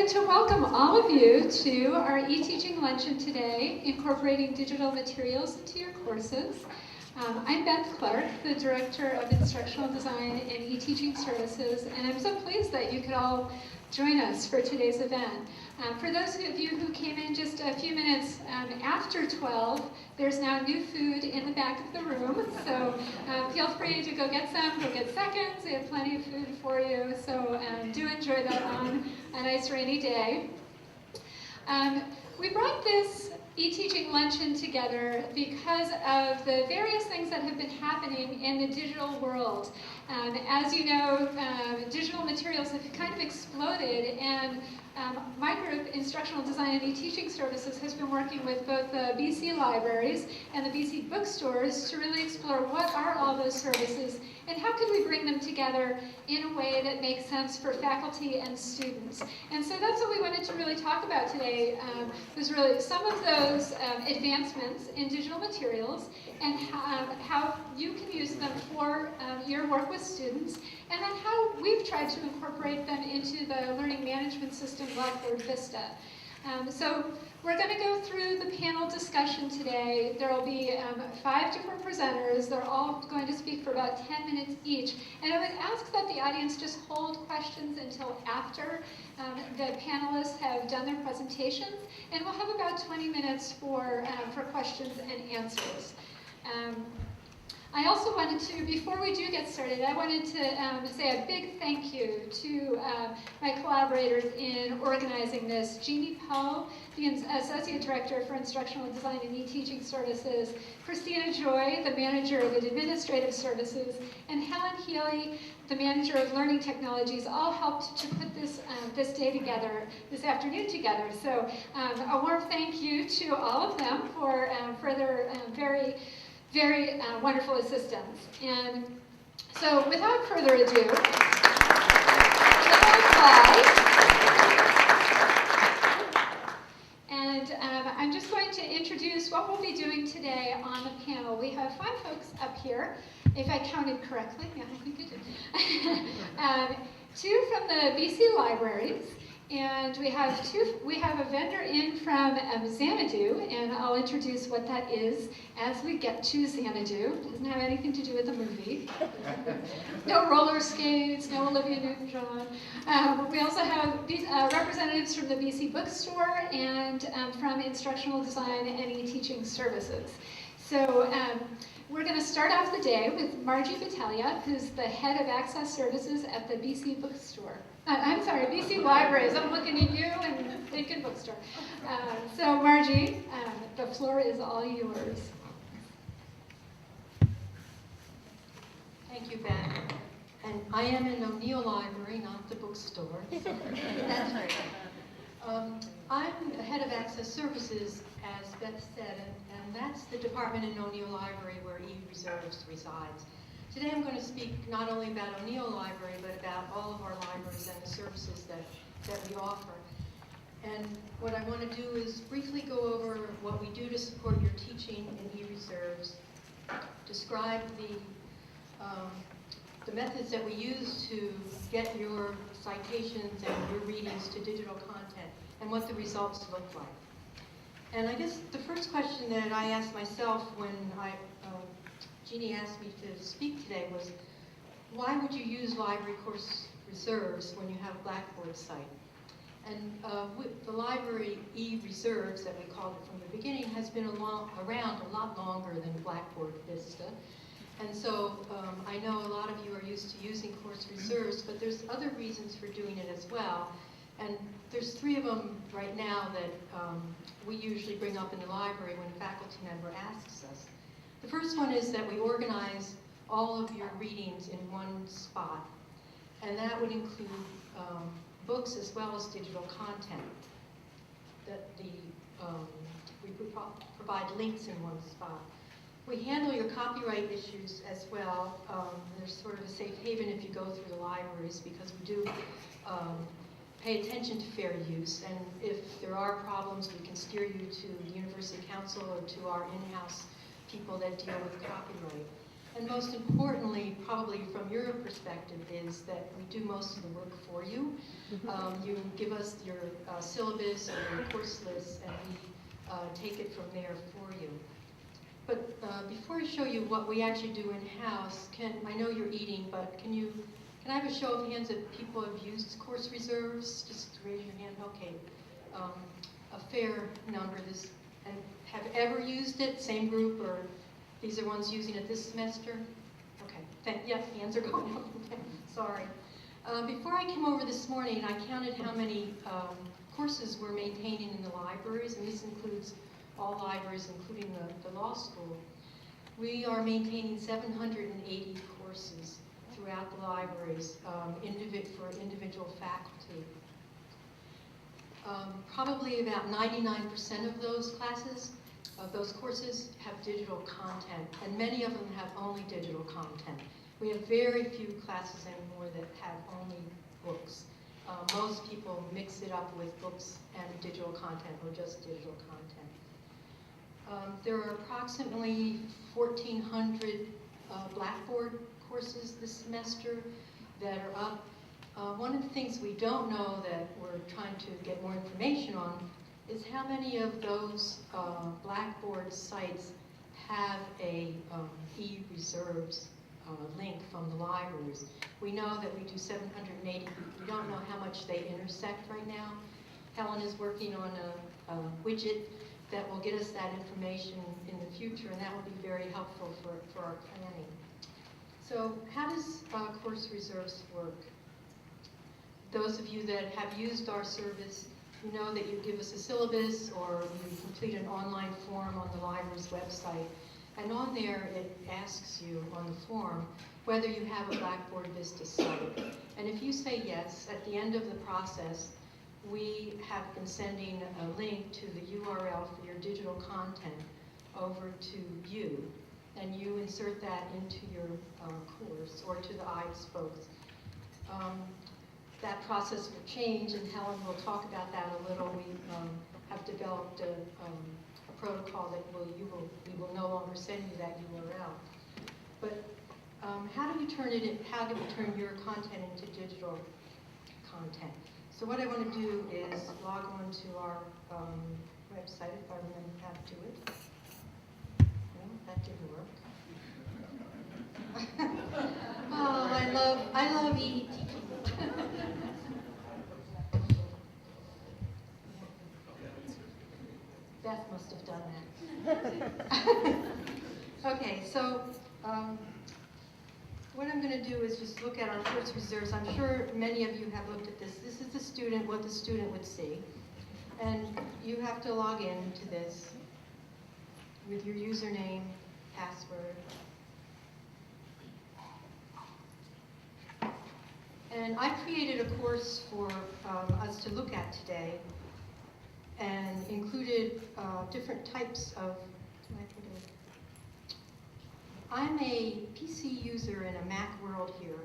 excited to welcome all of you to our eTeaching Luncheon today, incorporating digital materials into your courses. I'm Beth Clark, the Director of Instructional Design and eTeaching Services, and I'm so pleased that you could all join us for today's event. For those of you who came in just a few minutes after 12, there's now new food in the back of the room, so feel free to go get some, go get seconds. We have plenty of food for you, so do enjoy that on a nice rainy day. We brought this eTeaching Luncheon together because of the various things that have been happening in the digital world. As you know, digital materials have kind of exploded, and my group, Instructional Design and eTeaching Services, has been working with both the BC libraries and the BC bookstores to really explore what are all those services and how can we bring them together in a way that makes sense for faculty and students. And so that's what we wanted to really talk about today, was really some of those advancements in digital materials and how you can use them for your work with students, and then how we've tried to incorporate them into the learning management system, Blackboard Vista. So we're going to go through the panel discussion today. There will be 5 different presenters. They're all going to speak for about 10 minutes each. And I would ask that the audience just hold questions until after the panelists have done their presentations. And we'll have about 20 minutes for questions and answers. I also wanted to, before we do get started, I wanted to say a big thank you to my collaborators in organizing this. Jeannie Poe, the Associate Director for Instructional Design and eTeaching Services, Christina Joy, the Manager of Administrative Services, and Helen Healy, the Manager of Learning Technologies, all helped to put this day together, this afternoon together. So a warm thank you to all of them for their very wonderful assistance. And so without further ado, and I'm just going to introduce what we'll be doing today on the panel. We have 5 folks up here, if I counted correctly. Yeah, I think I did. 2 from the BC libraries. And we have a vendor in from Xanadu, and I'll introduce what that is as we get to Xanadu. It doesn't have anything to do with the movie. No roller skates, no Olivia Newton-John. We also have representatives from the BC Bookstore and from Instructional Design and eTeaching Services. So we're going to start off the day with Margie Battaglia, who's the head of Access Services at the BC Bookstore. I'm sorry, BC Libraries. I'm looking at you and thinking bookstore. So Margie, the floor is all yours. Thank you, Beth. And I am in O'Neill Library, not the bookstore. So that's right. I'm the head of Access Services, as Beth said, and that's the department in O'Neill Library where eReserves resides. Today I'm going to speak not only about O'Neill Library, but about all of our libraries and the services that we offer. And what I want to do is briefly go over what we do to support your teaching in eReserves, describe the methods that we use to get your citations and your readings to digital content, and what the results look like. And I guess the first question that I asked myself when Jeannie asked me to speak today was, why would you use library course reserves when you have a Blackboard site? And the library eReserves, that we called it from the beginning, has been around a lot longer than Blackboard Vista. And so I know a lot of you are used to using course reserves, but there's other reasons for doing it as well. And there's 3 of them right now that we usually bring up in the library when a faculty member asks us. The first one is that we organize all of your readings in one spot, and that would include books as well as digital content. We provide links in one spot. We handle your copyright issues as well. There's sort of a safe haven if you go through the libraries, because we do pay attention to fair use, and if there are problems, we can steer you to the University Council or to our in-house people that deal with copyright. And most importantly, probably from your perspective, is that we do most of the work for you. You give us your syllabus or your course list, and we take it from there for you. But before I show you what we actually do in-house, I know you're eating, but can I have a show of hands if people have used course reserves? Just raise your hand. Okay. A fair number. And have ever used it? Same group, or these are ones using it this semester? Okay. Yeah, hands are going up. Okay. Sorry. Before I came over this morning, I counted how many courses we're maintaining in the libraries, and this includes all libraries, including the law school. We are maintaining 780 courses throughout the libraries for individual faculty. Probably about 99% of those classes, of those courses, have digital content, and many of them have only digital content. We have very few classes anymore that have only books. Most people mix it up with books and digital content, or just digital content. There are approximately 1,400 Blackboard courses this semester that are up. One of the things we don't know that we're trying to get more information on is how many of those Blackboard sites have a e-reserves link from the libraries. We know that we do 780. We don't know how much they intersect right now. Helen is working on a widget that will get us that information in the future, and that will be very helpful for our planning. So how does course reserves work? Those of you that have used our service, you know that you give us a syllabus or you complete an online form on the library's website. And on there, it asks you on the form whether you have a Blackboard Vista site. And if you say yes, at the end of the process, we have been sending a link to the URL for your digital content over to you. And you insert that into your course or to the iSpokes. That process will change, and Helen will talk about that a little. We have developed a protocol that we will no longer send you that URL. But how do we turn your content into digital content? So what I want to do is log on to our website, if I remember how to do it. Well, that didn't work. Oh, I love eTeaching. Beth must have done that. Okay, so what I'm going to do is just look at our course reserves. I'm sure many of you have looked at this. This is the student, what the student would see. And you have to log in to this with your username, password. And I created a course for us to look at today, and included different types of, I'm a PC user in a Mac world here.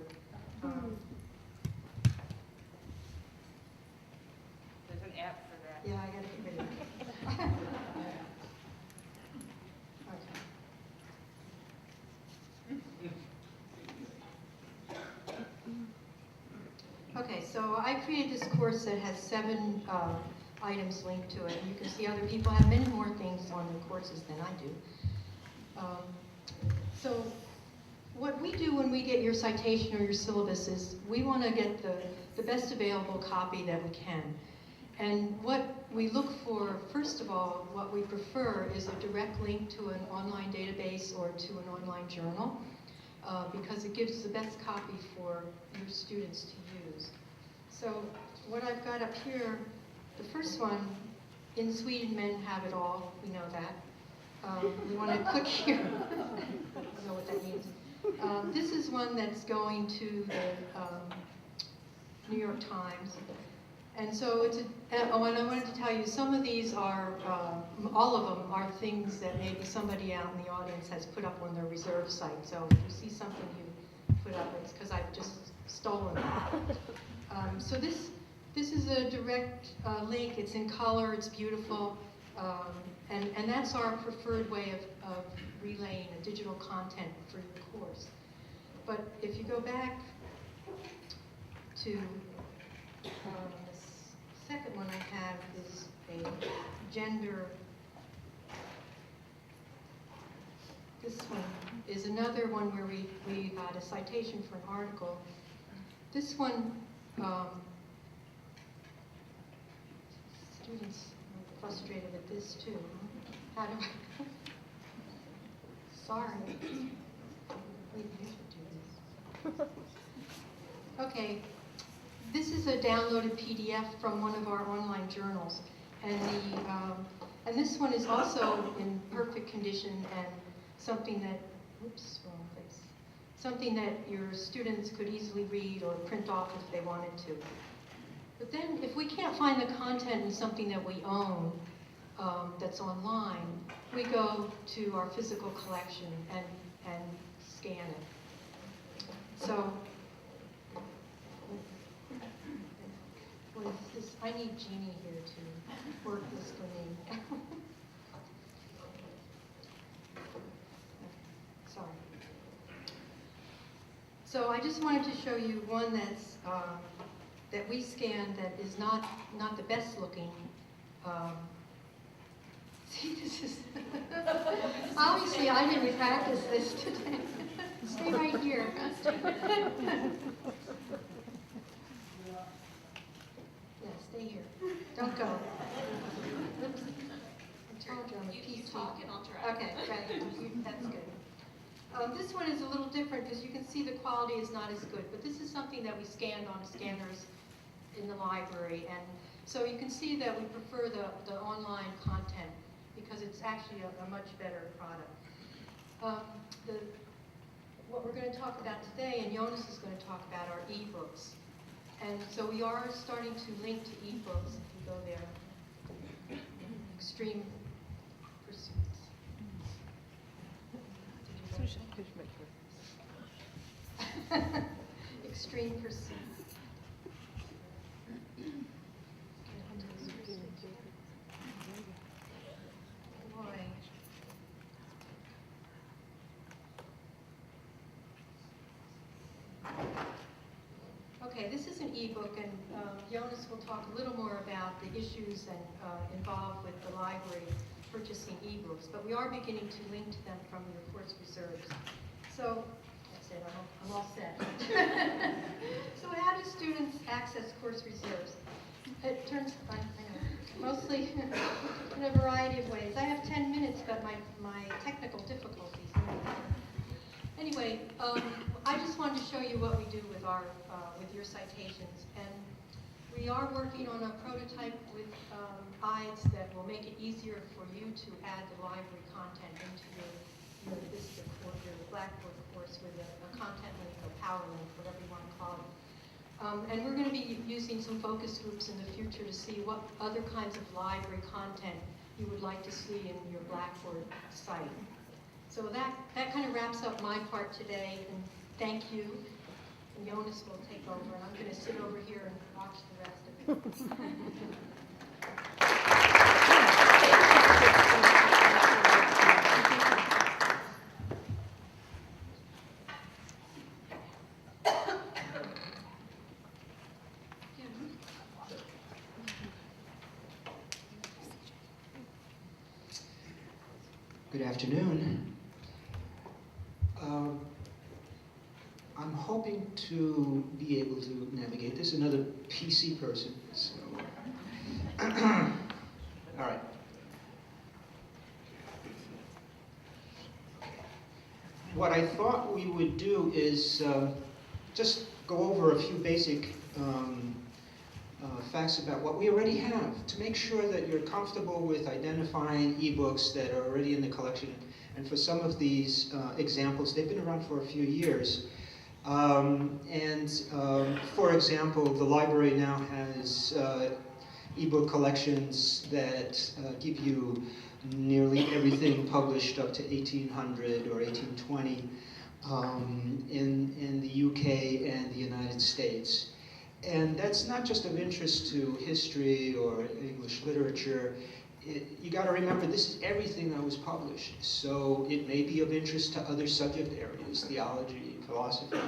There's an app for that. Yeah, I gotta get rid of it. Okay, so I created this course that has 7 items linked to it. And you can see other people have many more things on their courses than I do. So what we do when we get your citation or your syllabus is we want to get the best available copy that we can. And what we look for, first of all, what we prefer is a direct link to an online database or to an online journal, because it gives the best copy for your students to use. So what I've got up here, the first one, in Sweden, men have it all. We know that. We want to click here. I don't know what that means. This is one that's going to the New York Times. And so it's and I wanted to tell you, some of these are, all of them are things that maybe somebody out in the audience has put up on their reserve site. So if you see something you put up, it's because I've just stolen it. So this is a direct link. It's in color. It's beautiful. And that's our preferred way of relaying a digital content for your course. But if you go back to the second one I have is a gender. This one is another one where we had a citation for an article. This one, students are frustrated with this too. How do I? Sorry. Maybe you should do this. Okay, this is a downloaded PDF from one of our online journals, and this one is also in perfect condition and something that, whoops, wrong place, something that your students could easily read or print off if they wanted to. But then, if we can't find the content in something that we own that's online, we go to our physical collection and scan it. So, what is this? I need Jeannie here to work this for me. Sorry. So I just wanted to show you one that's that we scanned that is not the best looking. See, this is obviously I didn't practice this today. Stay right here. Yeah, stay here. Don't go. Oops. I told you I'm a PC. You talk and I'll try. Okay, great. That's good. This one is a little different because you can see the quality is not as good, but this is something that we scanned on scanners in the library, and so you can see that we prefer the online content because it's actually a much better product. What we're going to talk about today, and Jonas is going to talk about, are ebooks. And so we are starting to link to ebooks if you go there. Extreme Pursuits. Extreme Pursuits. Boy. Okay, this is an ebook, and Jonas will talk a little more about the issues involved with the library purchasing ebooks, but we are beginning to link to them from your course reserves. So, that's it, I'm all set. So how do students access course reserves? It turns, I know, mostly in a variety of ways. I have 10 minutes, but my technical difficulties. Anyway, I just wanted to show you what we do with your citations, and we are working on a prototype with guides that will make it easier for you to add the library content into your Vista course, your Blackboard course with a content link or power link, whatever you want to call it. And we're going to be using some focus groups in the future to see what other kinds of library content you would like to see in your Blackboard site. So that kind of wraps up my part today, and thank you. And Jonas will take over, and I'm going to sit over here and watch the rest of it. Good afternoon. I'm hoping to be able to navigate this. Another PC person, so. All right. What I thought we would do is just go over a few basic facts about what we already have to make sure that you're comfortable with identifying ebooks that are already in the collection. And for some of these examples, they've been around for a few years. For example, the library now has ebook collections that give you nearly everything published up to 1800 or 1820 in the UK and the United States. And that's not just of interest to history or English literature. you got to remember, this is everything that was published. So it may be of interest to other subject areas, theology, philosophy,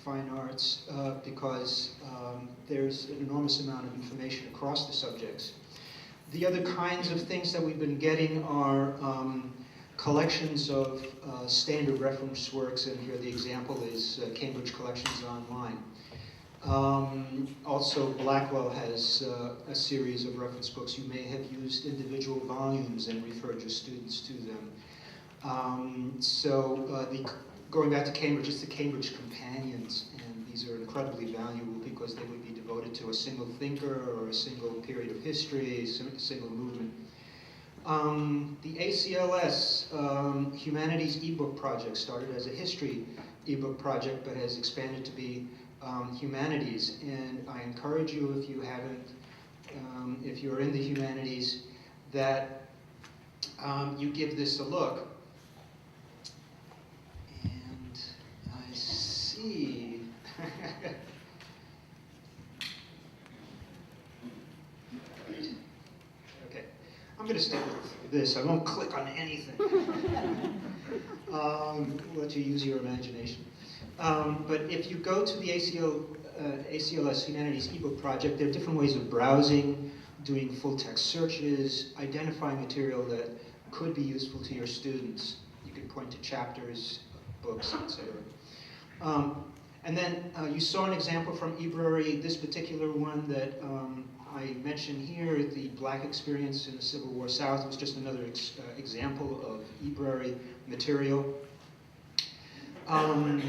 fine arts, because there's an enormous amount of information across the subjects. The other kinds of things that we've been getting are collections of standard reference works, and here the example is Cambridge Collections Online. Also, Blackwell has a series of reference books. You may have used individual volumes and referred your students to them. Going back to Cambridge, it's the Cambridge Companions, and these are incredibly valuable because they would be devoted to a single thinker or a single period of history, a single movement. The ACLS Humanities ebook project started as a history ebook project, but has expanded to be humanities. And I encourage you, if you haven't, if you're in the humanities, that you give this a look. And I see. Okay, I'm going to stick with this. I won't click on anything. Let you use your imagination. But if you go to the ACLS Humanities ebook project, there are different ways of browsing, doing full text searches, identifying material that could be useful to your students. You can point to chapters, books, etc. And then you saw an example from eBrary, this particular one that I mentioned here, the Black Experience in the Civil War South, was just another example of eBrary material. I'll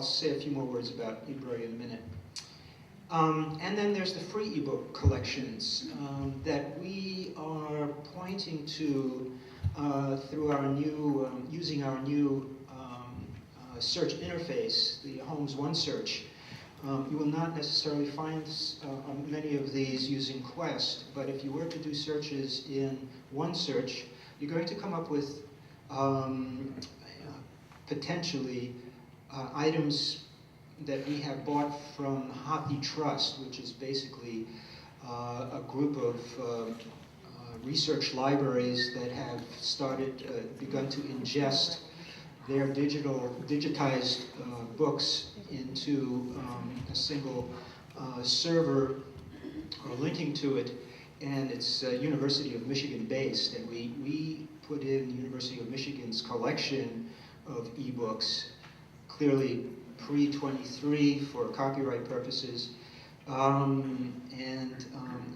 say a few more words about eBrary in a minute. And then there's the free ebook collections that we are pointing to through our new, using our new search interface, the Holmes One Search. You will not necessarily find many of these using Quest, but if you were to do searches in One Search, you're going to come up with potentially items that we have bought from Hathi Trust, which is basically a group of research libraries that have begun to ingest their digitized books into a single server or linking to it, and it's University of Michigan based, and we put in the University of Michigan's collection of ebooks, clearly pre-23 for copyright purposes, and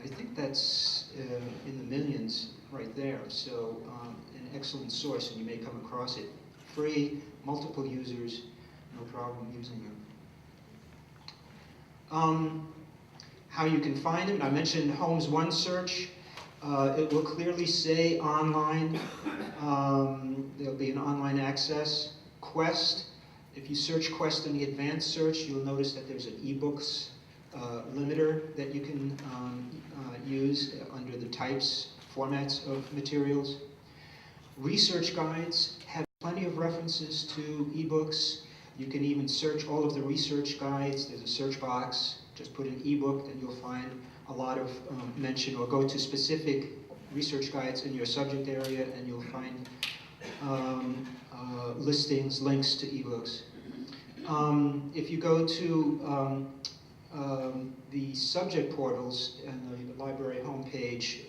I think that's in the millions right there, so an excellent source, and you may come across it. Free, multiple users, no problem using them. How you can find them, I mentioned Holmes One Search. It will clearly say online. There'll be an online access. Quest, if you search Quest in the advanced search, you'll notice that there's an ebooks limiter that you can use under the types, formats of materials. Research guides have plenty of references to ebooks. You can even search all of the research guides. There's a search box. Just put in ebook and you'll find a lot of mention, or go to specific research guides in your subject area and you'll find listings, links to ebooks. If you go to the subject portals and the library homepage,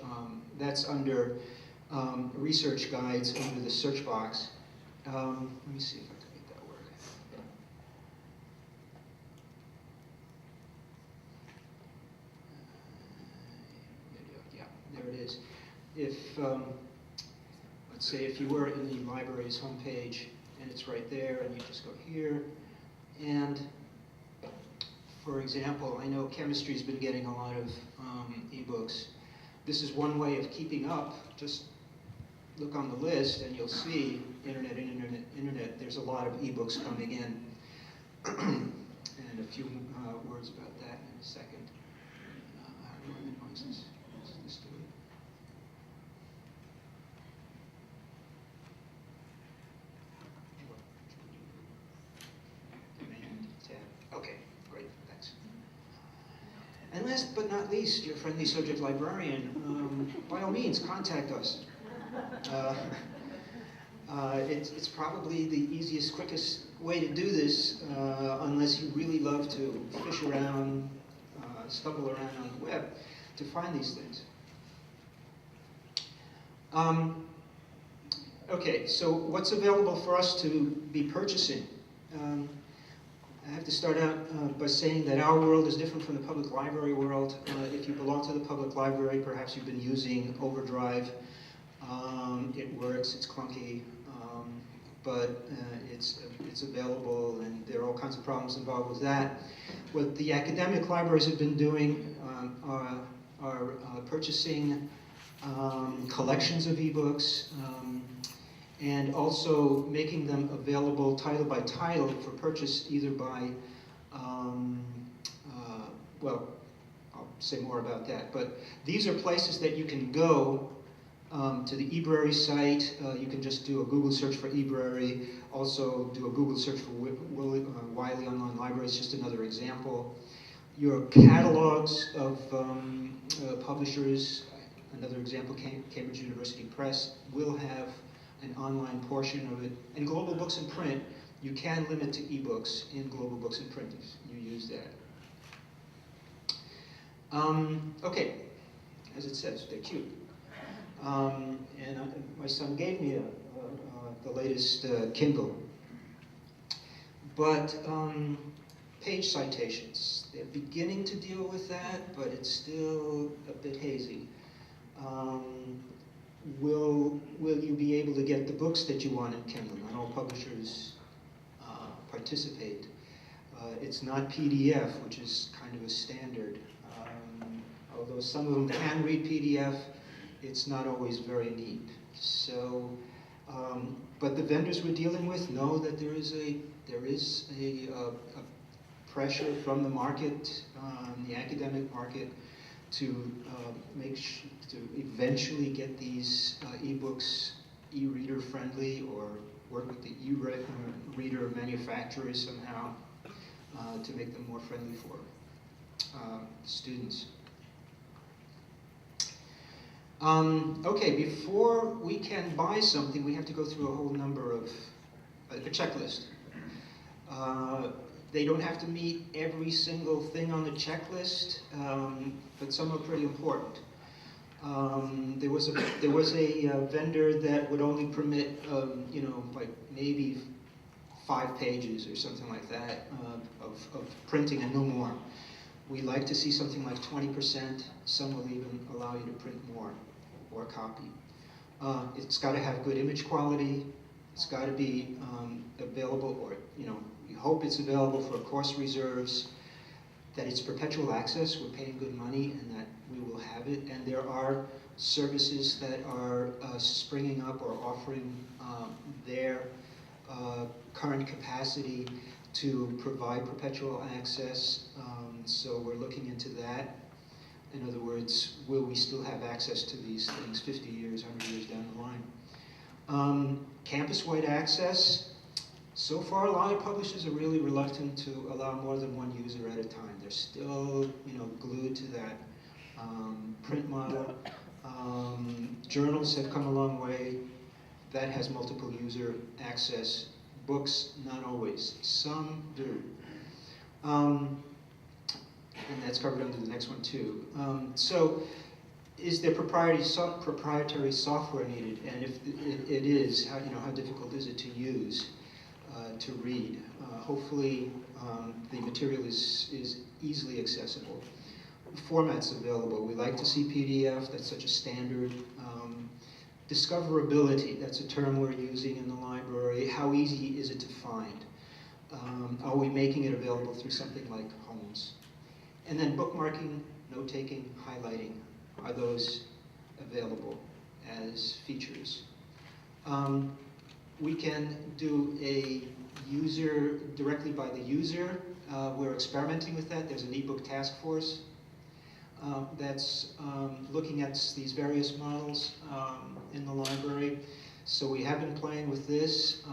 that's under research guides under the search box. Let me see if I can make that work. Yeah, there it is. If, let's say if you were in the library's homepage and it's right there and you just go here, and for example, I know chemistry's been getting a lot of ebooks. This is one way of keeping up. Just look on the list and you'll see internet. There's a lot of ebooks coming in. And a few words about that in a second. How do I minimize this? Does this do it? Command tab. Okay, great, thanks. And last but not least, your friendly subject librarian, by all means, contact us. It's probably the easiest, quickest way to do this, unless you really love to fish around, stumble around on the web to find these things. Okay, so what's available for us to be purchasing? I have to start out by saying that our world is different from the public library world. If you belong to the public library, perhaps you've been using Overdrive. It works, it's clunky, but it's available, and there are all kinds of problems involved with that. What the academic libraries have been doing are purchasing collections of ebooks, and also making them available title by title for purchase either by, well, I'll say more about that, but these are places that you can go to the eBrary site. You can just do a Google search for eBrary, also do a Google search for Wiley Online Library. It's just another example. Your catalogs of publishers, another example, Cambridge University Press, will have an online portion of it. And Global Books in Print, you can limit to ebooks in Global Books in Print if you use that. Okay, as it says, they're cute. My son gave me the latest Kindle. But page citations, they're beginning to deal with that, but it's still a bit hazy. Will you be able to get the books that you want in Kindle? Not all publishers participate. It's not PDF, which is kind of a standard. Although some of them can read PDF, it's not always very neat. So, but the vendors we're dealing with know that there is a pressure from the market, the academic market, to to eventually get these ebooks e-reader friendly, or work with the e-reader manufacturers somehow to make them more friendly for students. Okay, before we can buy something, we have to go through a whole number of a checklist. They don't have to meet every single thing on the checklist, but some are pretty important. There was a vendor that would only permit, like maybe 5 pages or something like that of printing and no more. We like to see something like 20%. Some will even allow you to print more or copy. It's got to have good image quality. It's got to be available, or we hope it's available for course reserves, that it's perpetual access, we're paying good money, and that we will have it. And there are services that are springing up or offering their current capacity to provide perpetual access, so we're looking into that. In other words, will we still have access to these things 50 years, 100 years down the line? Campus-wide access. So far, a lot of publishers are really reluctant to allow more than one user at a time. They're still, glued to that print model. Journals have come a long way. That has multiple user access. Books, not always. Some do. And that's covered under the next one too. So, is there proprietary software needed? And if it is, how difficult is it to use, to read? Hopefully, the material is easily accessible. Formats available. We like to see PDF. That's such a standard. Discoverability. That's a term we're using in the library. How easy is it to find? Are we making it available through something like Holmes? And then bookmarking, note-taking, highlighting. Are those available as features? We can do a user directly by the user. We're experimenting with that. There's an ebook task force that's looking at these various models in the library. So we have been playing with this.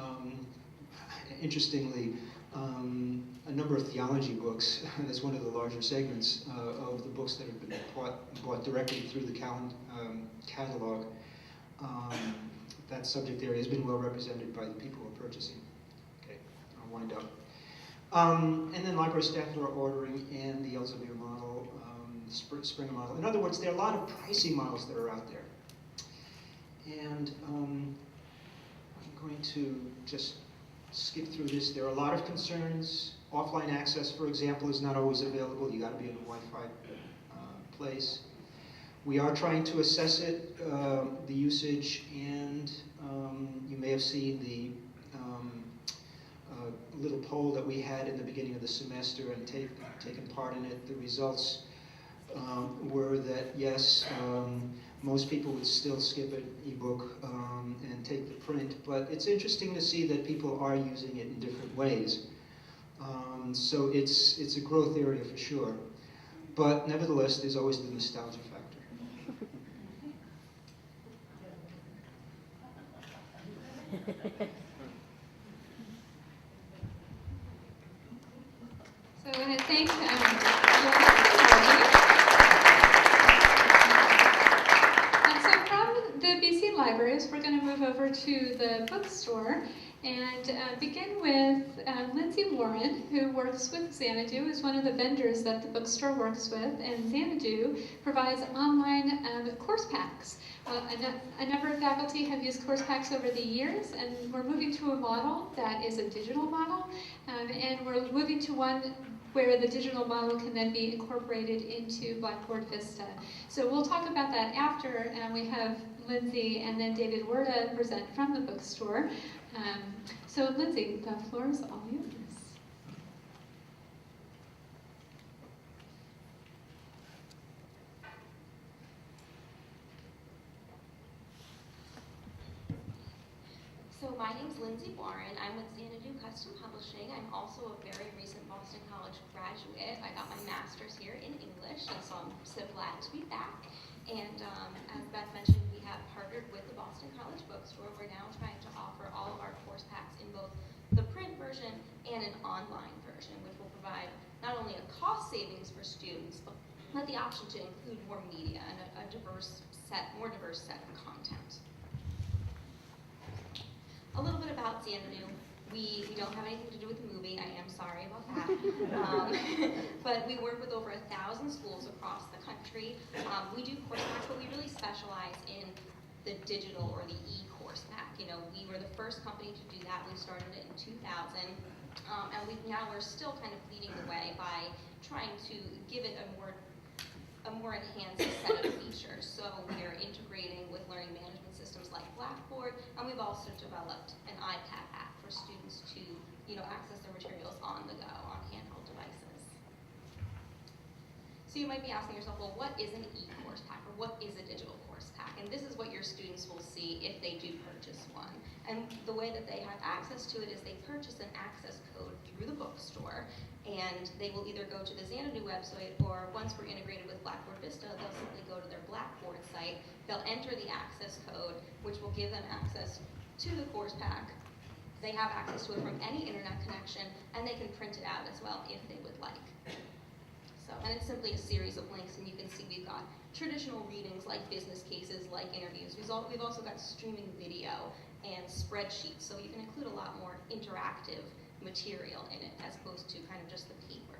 Interestingly, a number of theology books. That's one of the larger segments of the books that have been bought directly through the catalog. That subject area has been well represented by the people who are purchasing. Okay, I'll wind up. And then library staff are ordering, and the Elsevier model, Springer model. In other words, there are a lot of pricing models that are out there. And I'm going to just skip through this. There are a lot of concerns. Offline access, for example, is not always available. You got to be in a Wi-Fi place. We are trying to assess it, the usage, and you may have seen the little poll that we had in the beginning of the semester and taken part in it. The results were that yes, most people would still skip an ebook and take the print, but it's interesting to see that people are using it in different ways. So it's a growth area for sure, but nevertheless, there's always the nostalgia factor. So I want to thank so from the BC Libraries, we're going to move over to the bookstore and begin with Lindsay Warren, who works with Xanadu, is one of the vendors that the bookstore works with, and Xanadu provides online course packs. A number of faculty have used course packs over the years, and we're moving to a model that is a digital model, and we're moving to one where the digital model can then be incorporated into Blackboard Vista. So we'll talk about that after, and we have Lindsay and then David Werda present from the bookstore. So Lindsay, the floor is all yours. So my name's Lindsay Warren. I'm with Xanadu Custom Publishing. I'm also a very recent Boston College graduate. I got my master's here in English, and so I'm so glad to be back. And as Beth mentioned, we have partnered with the Boston College Bookstore. We're now trying to offer all of our course packs in both the print version and an online version, which will provide not only a cost savings for students, but the option to include more media and a more diverse set of content. A little bit about Xanadu. We don't have anything to do with the movie. I am sorry about that. But we work with over 1,000 schools across the country. We do course packs, but we really specialize in the digital or the e-course pack. You know, we were the first company to do that. We started it in 2000. And we're still kind of leading the way by trying to give it a more enhanced set of features. So we are integrating with learning management systems like Blackboard, and we've also developed an iPad app for students to, access their materials on the go, on handheld devices. So you might be asking yourself, well, what is an e-course pack, or what is a digital course pack? And this is what your students will see if they do purchase one. And the way that they have access to it is they purchase an access code through the bookstore, and they will either go to the Xanadu website, or once we're integrated with Blackboard Vista, they'll simply go to their Blackboard site. They'll enter the access code, which will give them access to the course pack. They have access to it from any internet connection, and they can print it out as well if they would like. And it's simply a series of links, and you can see we've got traditional readings like business cases, like interviews. We've also got streaming video and spreadsheets, so you can include a lot more interactive material in it as opposed to kind of just the paper.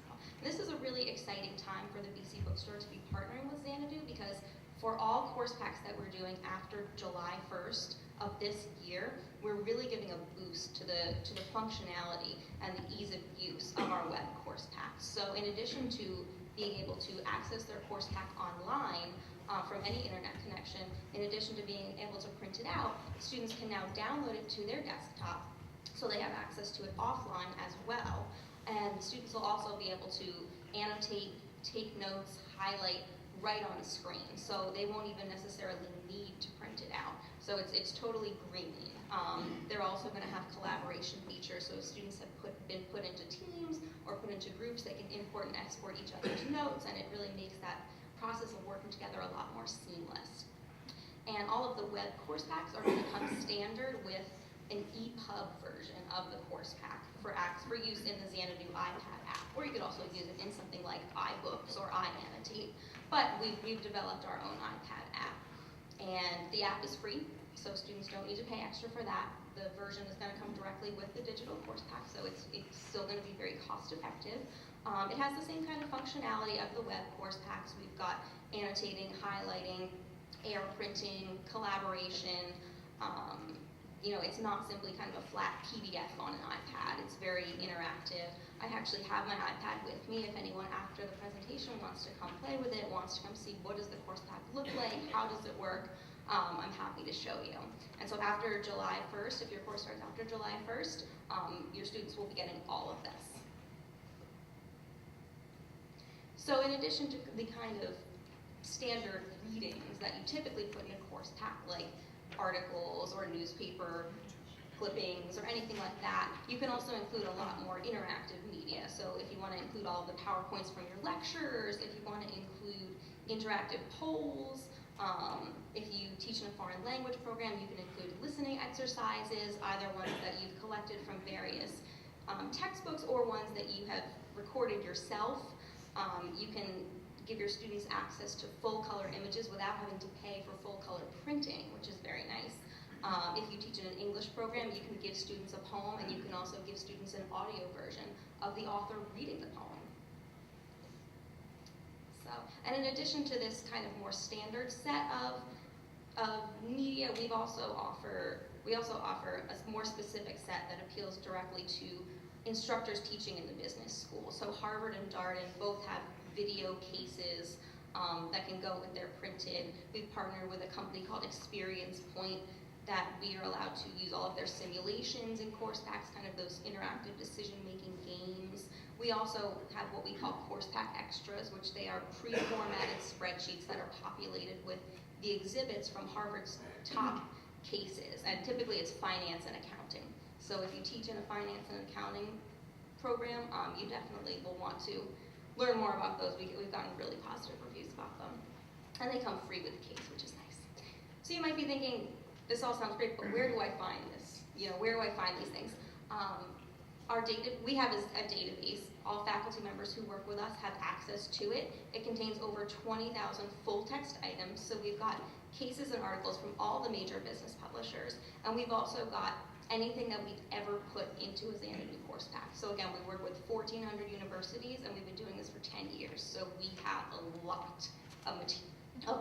So, this is a really exciting time for the BC Bookstore to be partnering with Xanadu, because for all course packs that we're doing after July 1st of this year, we're really giving a boost to the functionality and the ease of use of our web course packs. So in addition to being able to access their course pack online from any internet connection, in addition to being able to print it out, students can now download it to their desktop, so they have access to it offline as well. And students will also be able to annotate, take notes, highlight right on the screen, so they won't even necessarily need to print it out. So it's totally green. They're also going to have collaboration features, so if students have been put into teams or put into groups, they can import and export each other's notes, and it really makes that process of working together a lot more seamless. And all of the web course packs are going to come standard with an EPUB version of the course pack for use in the Xanadu iPad app, or you could also use it in something like iBooks or iAnnotate. But we've developed our own iPad app, and the app is free, so students don't need to pay extra for that. The version is going to come directly with the digital course pack, so it's still going to be very cost effective. It has the same kind of functionality of the web course packs. We've got annotating, highlighting, air printing, collaboration. It's not simply kind of a flat PDF on an iPad. It's very interactive. I actually have my iPad with me if anyone after the presentation wants to come play with it, wants to come see what does the course pack look like, how does it work. I'm happy to show you. And so after July 1st, if your course starts after July 1st, your students will be getting all of this. So in addition to the kind of standard readings that you typically put in a course pack, like articles or newspaper clippings or anything like that, you can also include a lot more interactive media. So if you want to include all of the PowerPoints from your lectures, if you want to include interactive polls, if you teach in a foreign language program, you can include listening exercises, either ones that you've collected from various textbooks or ones that you have recorded yourself. You can give your students access to full color images without having to pay for full color printing, which is very nice. If you teach in an English program, you can give students a poem, and you can also give students an audio version of the author reading the poem. And in addition to this kind of more standard set of media, we also offer a more specific set that appeals directly to instructors teaching in the business school. So Harvard and Darden both have video cases that can go with their printed. We've partnered with a company called Experience Point that we are allowed to use all of their simulations in course packs, kind of those interactive decision-making games. We also have what we call course pack extras, which they are pre-formatted spreadsheets that are populated with the exhibits from Harvard's top cases, and typically it's finance and accounting. So if you teach in a finance and accounting program, you definitely will want to learn more about those. We've gotten really positive reviews about them. And they come free with the case, which is nice. So you might be thinking, this all sounds great, but where do I find this? Where do I find these things? We have a database. All faculty members who work with us have access to it. It contains over 20,000 full text items. So we've got cases and articles from all the major business publishers. And we've also got anything that we've ever put into a Xanadu course pack. So again, we work with 1,400 universities, and we've been doing this for 10 years. So we have a lot of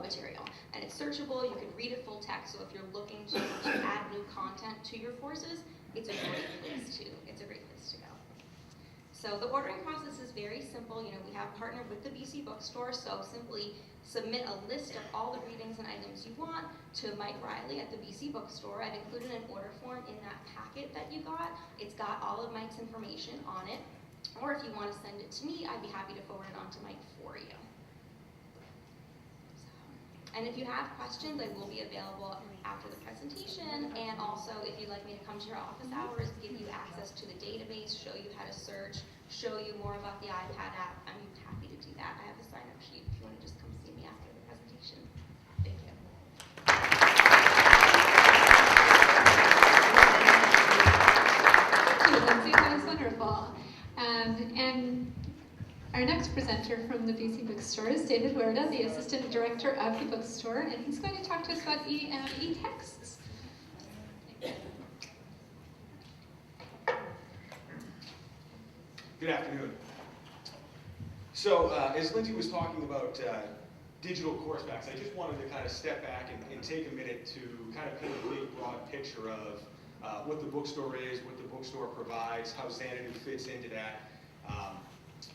material. And it's searchable. You can read it full text. So if you're looking to add new content to your courses, it's a great place to go. So the ordering process is very simple. We have partnered with the BC Bookstore, so simply submit a list of all the readings and items you want to Mike Riley at the BC Bookstore. I've included an order form in that packet that you got. It's got all of Mike's information on it. Or if you want to send it to me, I'd be happy to forward it on to Mike for you. And if you have questions, I will be available after the presentation. And also, if you'd like me to come to your office hours, give you access to the database, show you how to search, show you more about the iPad app, I'm happy to do that. I have a sign-up sheet if you want to just come see me after the presentation. Thank you. Thank you, Lindsay. That was wonderful. And our next presenter from the BC Bookstore is David Huerta, the Assistant Director of the bookstore, and he's going to talk to us about e-texts. Good afternoon. So, as Lindsay was talking about digital course packs, I just wanted to kind of step back and take a minute to kind of paint a big, broad picture of what the bookstore is, what the bookstore provides, how Xanadu fits into that.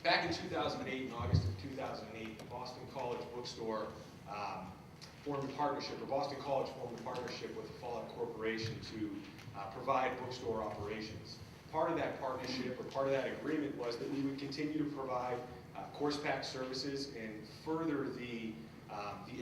Back in 2008, in August of 2008, the Boston College Bookstore formed a partnership, or Boston College formed a partnership with the Fallout Corporation to provide bookstore operations. Part of that partnership, or part of that agreement, was that we would continue to provide course pack services and further the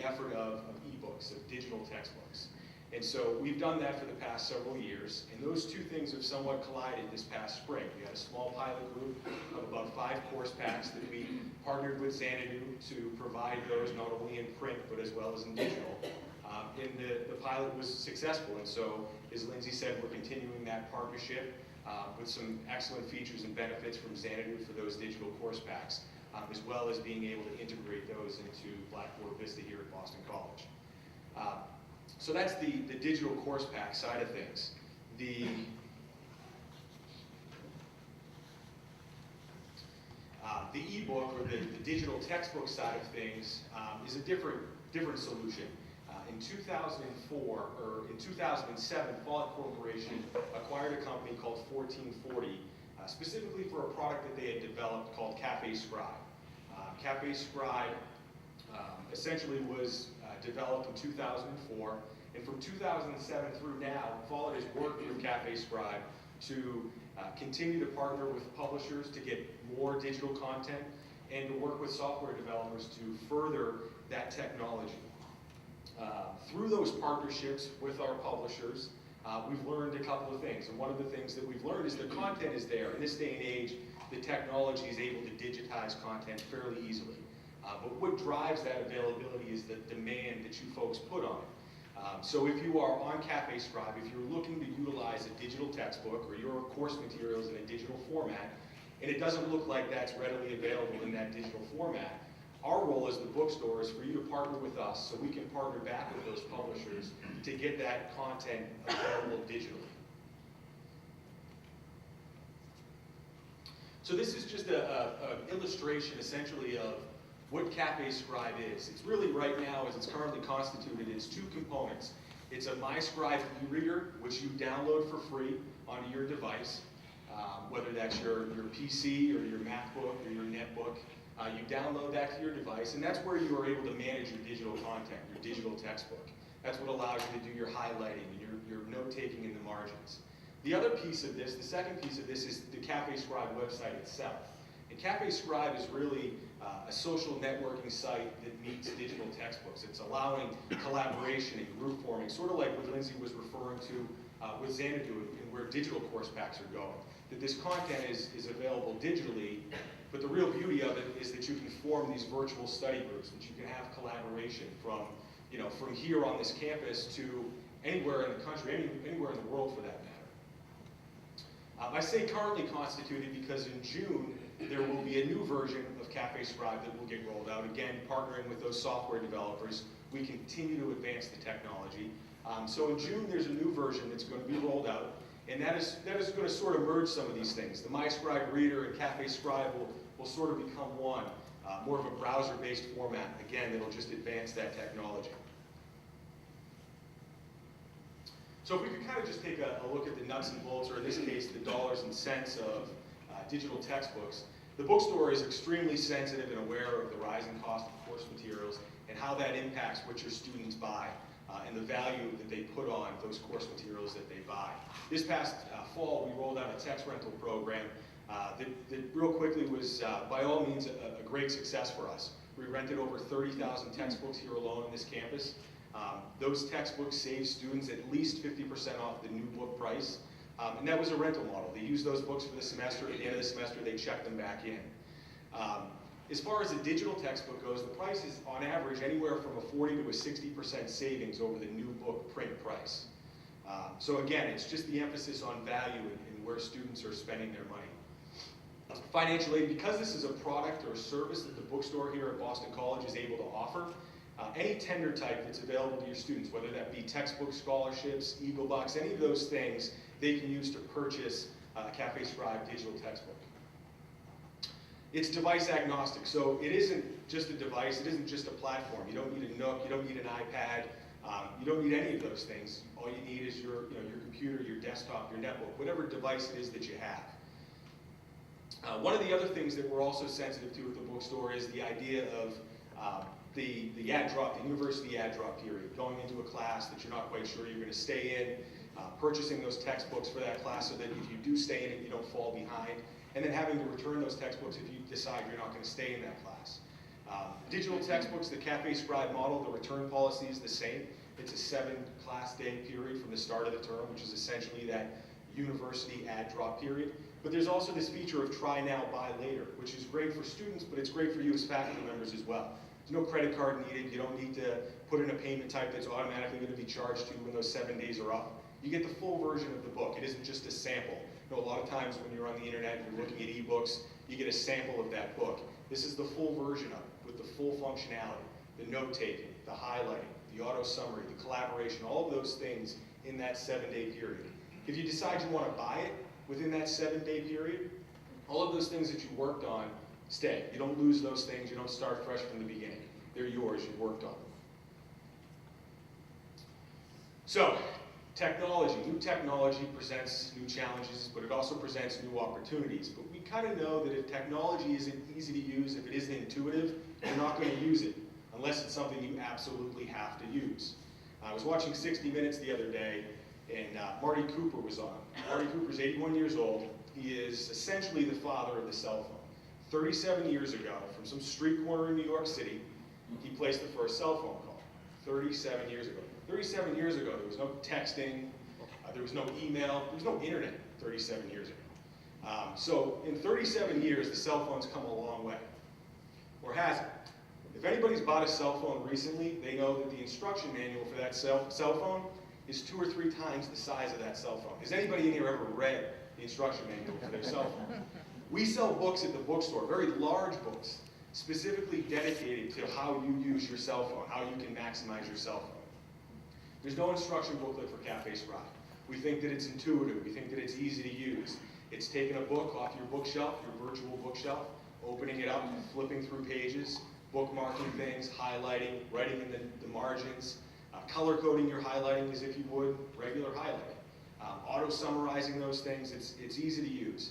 effort of ebooks, of digital textbooks. And so we've done that for the past several years, and those two things have somewhat collided this past spring. We had a small pilot group of about 5 course packs that we partnered with Xanadu to provide those not only in print but as well as in digital. And the pilot was successful, and so as Lindsay said, we're continuing that partnership with some excellent features and benefits from Xanadu for those digital course packs, as well as being able to integrate those into Blackboard Vista here at Boston College. So that's the digital course pack side of things. The e-book, or the digital textbook side of things, is a different solution. In 2004, or in 2007, Follett Corporation acquired a company called 1440, specifically for a product that they had developed called Cafe Scribe. Cafe Scribe essentially was developed in 2004, and from 2007 through now, Follett has worked with Cafe Scribe to continue to partner with publishers to get more digital content and to work with software developers to further that technology. Through those partnerships with our publishers, we've learned a couple of things. And one of the things that we've learned is the content is there. In this day and age, the technology is able to digitize content fairly easily. But what drives that availability is the demand that you folks put on it. So if you are on Cafe Scribe, if you're looking to utilize a digital textbook or your course materials in a digital format, and it doesn't look like that's readily available in that digital format, our role as the bookstore is for you to partner with us so we can partner back with those publishers to get that content available digitally. So this is just an illustration essentially of what Cafe Scribe is. It's really right now, as it's currently constituted, it's two components. It's a MyScribe e-reader, which you download for free onto your device, whether that's your PC or your MacBook or your netbook. You download that to your device, and that's where you are able to manage your digital content, your digital textbook. That's what allows you to do your highlighting and your note-taking in the margins. The other piece of this, the second piece of this, is the Cafe Scribe website itself. And Cafe Scribe is really a social networking site that meets digital textbooks. It's allowing collaboration and group forming, sort of like what Lindsay was referring to with Xanadu and where digital course packs are going. That this content is available digitally, but the real beauty of it is that you can form these virtual study groups, that you can have collaboration from here on this campus to anywhere in the country, anywhere in the world for that matter. I say currently constituted because in June, there will be a new version of Cafe Scribe that will get rolled out. Again, partnering with those software developers, we continue to advance the technology. So in June, there's a new version that's going to be rolled out, and that is going to sort of merge some of these things. The MyScribe reader and Cafe Scribe will sort of become one, more of a browser-based format. Again, it'll just advance that technology. So if we could kind of just take a look at the nuts and bolts, or in this case, the dollars and cents of digital textbooks, the bookstore is extremely sensitive and aware of the rising cost of course materials and how that impacts what your students buy and the value that they put on those course materials that they buy. This past fall, we rolled out a text rental program that real quickly was, by all means, a great success for us. We rented over 30,000 textbooks here alone on this campus. Those textbooks save students at least 50% off the new book price. And that was a rental model. They used those books for the semester. At the end of the semester, they checked them back in. As far as a digital textbook goes, the price is, on average, anywhere from a 40 to a 60% savings over the new book print price. So again, it's just the emphasis on value and where students are spending their money. Financial aid, because this is a product or a service that the bookstore here at Boston College is able to offer, any tender type that's available to your students, whether that be textbooks, scholarships, Eagle Bucks, any of those things, they can use to purchase a Cafe Scribe digital textbook. It's device agnostic, so it isn't just a device, it isn't just a platform. You don't need a Nook, you don't need an iPad, you don't need any of those things. All you need is your computer, your desktop, your netbook, whatever device it is that you have. One of the other things that we're also sensitive to at the bookstore is the idea of the ad drop, the university ad drop period, going into a class that you're not quite sure you're going to stay in, purchasing those textbooks for that class so that if you do stay in it, you don't fall behind, and then having to return those textbooks if you decide you're not going to stay in that class. Digital textbooks, the Cafe Scribe model, the return policy is the same. It's a 7-class day period from the start of the term, which is essentially that university ad drop period. But there's also this feature of try now, buy later, which is great for students, but it's great for you as faculty members as well. There's no credit card needed. You don't need to put in a payment type that's automatically going to be charged to you when those 7 days are up. You get the full version of the book. It isn't just a sample. You know, a lot of times when you're on the internet and you're looking at ebooks, you get a sample of that book. This is the full version of it with the full functionality, the note-taking, the highlighting, the auto-summary, the collaboration, all of those things in that 7-day period. If you decide you want to buy it within that 7-day period, all of those things that you worked on stay. You don't lose those things. You don't start fresh from the beginning. They're yours. You've worked on them. So, technology. New technology presents new challenges, but it also presents new opportunities. But we kind of know that if technology isn't easy to use, if it isn't intuitive, you're not going to use it unless it's something you absolutely have to use. I was watching 60 Minutes the other day, and Marty Cooper was on. Marty Cooper's 81 years old. He is essentially the father of the cell phone. 37 years ago, from some street corner in New York City, he placed the first cell phone call. 37 years ago. 37 years ago, there was no texting, there was no email, there was no internet 37 years ago. So in 37 years, the cell phone's come a long way. Or has it? If anybody's bought a cell phone recently, they know that the instruction manual for that cell phone is 2 or 3 times the size of that cell phone. Has anybody in here ever read the instruction manual for their cell phone? We sell books at the bookstore, very large books, specifically dedicated to how you use your cell phone, how you can maximize your cell phone. There's no instruction booklet for Cafe Scribe. We think that it's intuitive. We think that it's easy to use. It's taking a book off your bookshelf, your virtual bookshelf, opening it up, flipping through pages, bookmarking things, highlighting, writing in the margins, color coding your highlighting as if you would regular highlighting, auto-summarizing those things. It's easy to use.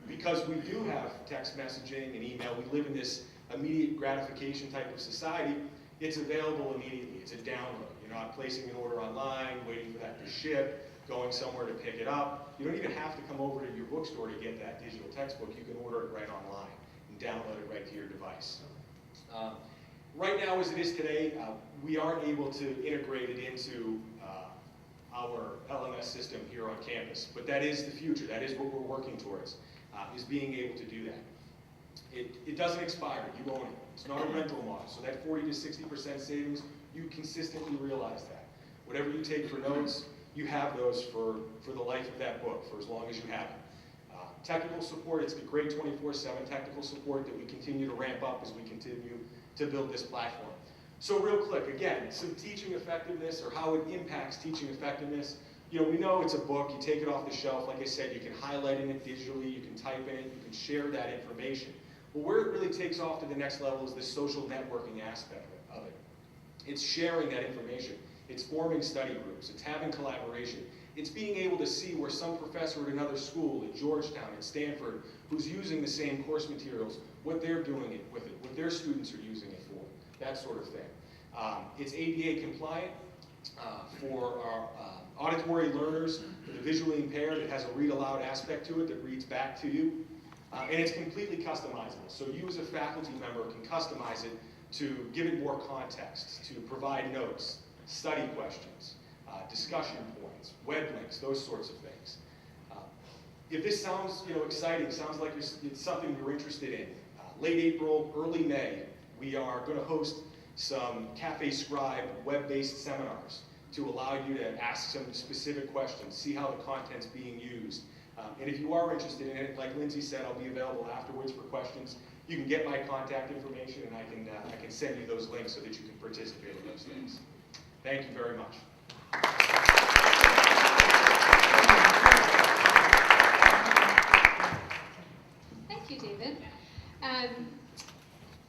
Because we do have text messaging and email, we live in this immediate gratification type of society, it's available immediately. It's a download. You're not placing an order online, waiting for that to ship, going somewhere to pick it up. You don't even have to come over to your bookstore to get that digital textbook. You can order it right online and download it right to your device. Right now, as it is today, we aren't able to integrate it into our LMS system here on campus, but that is the future. That is what we're working towards, is being able to do that. It doesn't expire. You own it. It's not a rental model, so that 40 to 60% savings, you consistently realize that. Whatever you take for notes, you have those for the life of that book, for as long as you have it. Technical support, it's the great 24/7 technical support that we continue to ramp up as we continue to build this platform. So real quick, again, some teaching effectiveness or how it impacts teaching effectiveness. You know, we know it's a book, you take it off the shelf, like I said, you can highlight in it digitally, you can type in it, you can share that information. But where it really takes off to the next level is the social networking aspect of it. It's sharing that information. It's forming study groups. It's having collaboration. It's being able to see where some professor at another school, at Georgetown, at Stanford, who's using the same course materials, what they're doing with it, what their students are using it for, that sort of thing. It's ADA compliant for our auditory learners, for the visually impaired. It has a read aloud aspect to it that reads back to you. And it's completely customizable. So you as a faculty member can customize it to give it more context, to provide notes, study questions, discussion points, web links, those sorts of things. If this sounds exciting, sounds like it's something you're interested in, late April, early May, we are going to host some Cafe Scribe web-based seminars to allow you to ask some specific questions, see how the content's being used. And if you are interested in it, like Lindsay said, I'll be available afterwards for questions. You can get my contact information, and I can send you those links so that you can participate in those things. Thank you very much. Thank you, David.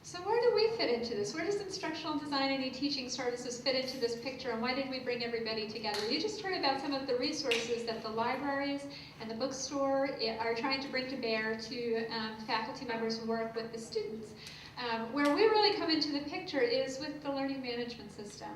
So where do we fit into this? Where does instructional design and e-teaching services fit into this picture, and why did we bring everybody together? You just heard about some of the resources that the libraries and the bookstore are trying to bring to bear to faculty members who work with the students. Where we really come into the picture is with the learning management system.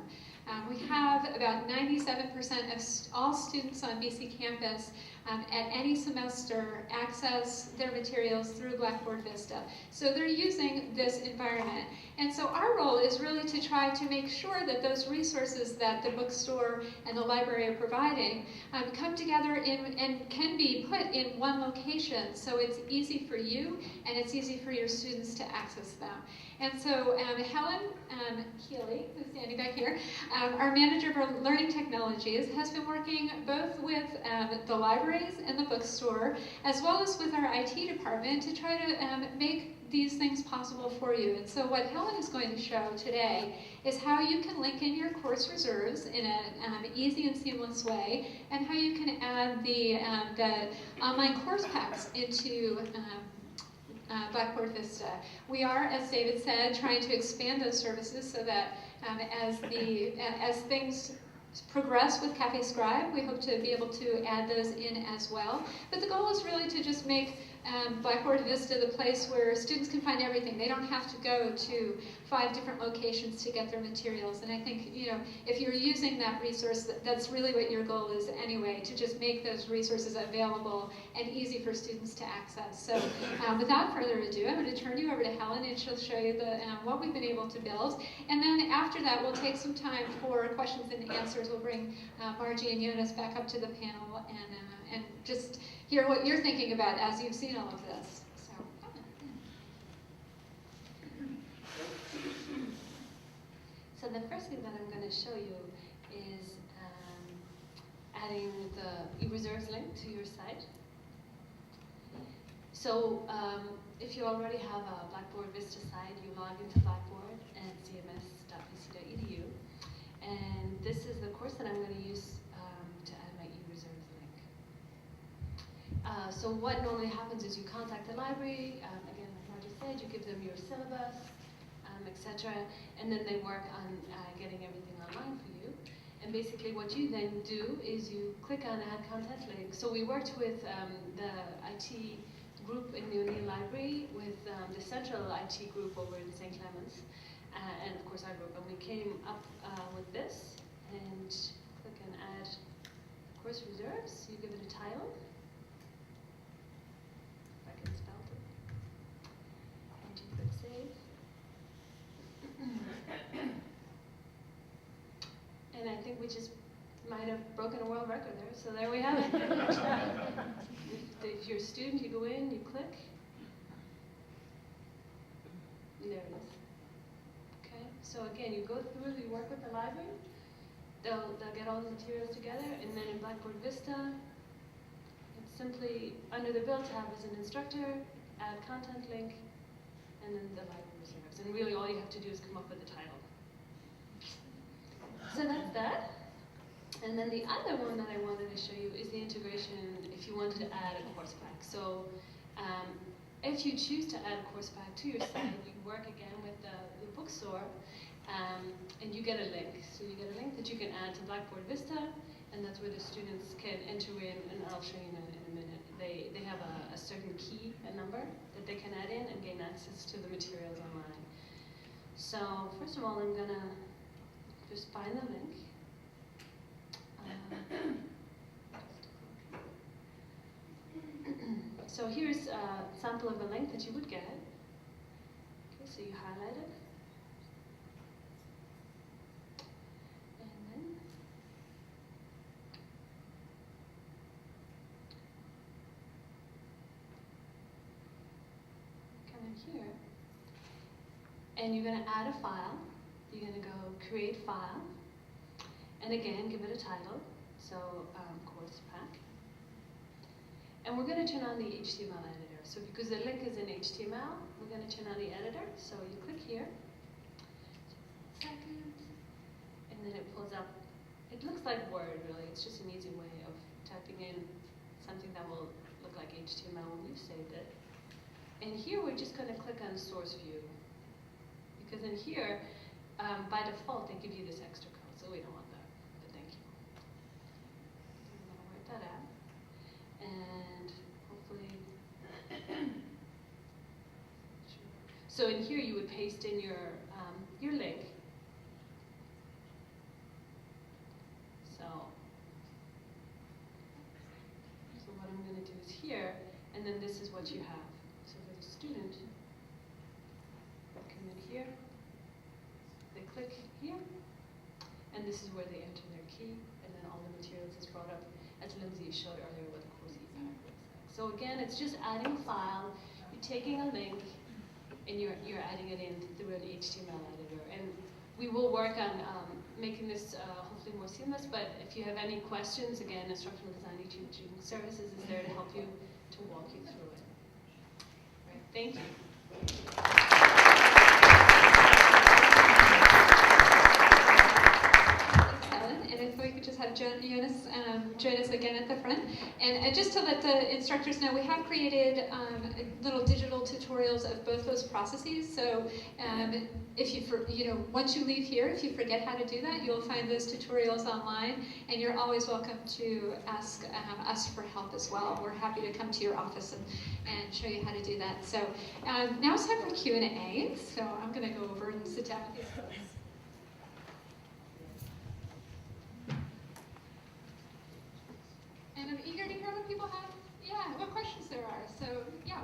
We have about 97% of all students on BC campus at any semester access their materials through Blackboard Vista. So they're using this environment. And so our role is really to try to make sure that those resources that the bookstore and the library are providing come together and can be put in one location so it's easy for you and it's easy for your students to access them. And so Helen Healy, who's standing back here, our manager for learning technologies has been working both with the libraries and the bookstore, as well as with our IT department to try to make these things possible for you. And so what Helen is going to show today is how you can link in your course reserves in an easy and seamless way, and how you can add the online course packs into Blackboard Vista. We are, as David said, trying to expand those services so that as things progress with Cafe Scribe, we hope to be able to add those in as well. But the goal is really to just make Blackboard Vista the place where students can find everything. They don't have to go to 5 different locations to get their materials. And I think, if you're using that resource, that's really what your goal is anyway, to just make those resources available and easy for students to access. So without further ado, I'm going to turn you over to Helen, and she'll show you what we've been able to build. And then after that, we'll take some time for questions and answers. We'll bring Margie and Jonas back up to the panel and just hear what you're thinking about as you've seen all of this. So the first thing that I'm going to show you is adding the eReserves link to your site. So if you already have a Blackboard Vista site, you log into Blackboard at cms.bc.edu. And this is the course that I'm going to use to add my eReserves link. So what normally happens is you contact the library, again, like Margie said, you give them your syllabus, etc., and then they work on getting everything online for you. And basically what you then do is you click on Add Content Link. So we worked with the IT group in the O'Neill Library, with the central IT group over in St. Clements, and of course our group, and we came up with this, and click on Add Course Reserves. You give it a title, if I can spell it, and you click Save. And I think we just might have broken a world record there, so there we have it. If you're a student, you go in, you click, and there it is. Okay, so again, you go through, you work with the library, they'll get all the materials together, and then in Blackboard Vista, it's simply under the Build tab as an instructor, add content link, and then the library reserves. And really all you have to do is come up with a title. So that's that. And then the other one that I wanted to show you is the integration if you wanted to add a course pack. So if you choose to add a course pack to your site, you work again with the bookstore, and you get a link. So you get a link that you can add to Blackboard Vista, and that's where the students can enter in, and I'll show you in a minute. They have a certain key, a number, that they can add in and gain access to the materials online. So first of all, I'm going to just find the link. So here's a sample of a link that you would get. Okay, so you highlight it. And then come in here. And you're going to add a file. You're going to go Create File. And again, give it a title. So course pack. And we're going to turn on the HTML editor. So because the link is in HTML, we're going to turn on the editor. So you click here. Second. And then it pulls up. It looks like Word, really. It's just an easy way of typing in something that will look like HTML when you've saved it. And here we're just going to click on Source View. Because in here, by default, they give you this extra code. So we don't want that. But thank you. I'm going to work that out. And hopefully, so in here you would paste in your link. So what I'm going to do is here, and then this is what you have. So for the student, come in here, they click here, and this is where they enter their key, and then all the materials is brought up, as Lindsay showed earlier with course ePack looks like. So again, it's just adding a file, you're taking a link, and you're adding it in through an HTML editor. And we will work on making this hopefully more seamless. But if you have any questions, again, Instructional Design eTeaching Services is there to help you, to walk you through it. All right, thank you. And if we could just have Jonas join us again at the front. And just to let the instructors know, we have created little digital tutorials of both those processes. So if once you leave here, if you forget how to do that, you'll find those tutorials online. And you're always welcome to ask us for help as well. We're happy to come to your office and show you how to do that. So now it's time for Q&A. So I'm going to go over and sit down with these folks. And I'm eager to hear what people have, what questions there are. So,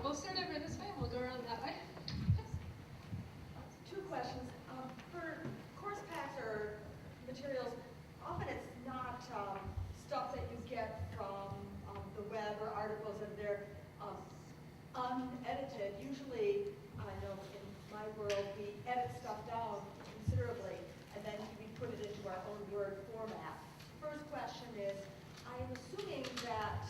we'll start over this way and we'll go around that way. Two questions. For course packs or materials, often it's not stuff that you get from the web or articles and they're unedited. Usually, I know in my world, we edit stuff down considerably and then we put it into our own Word format. First question is, I'm assuming that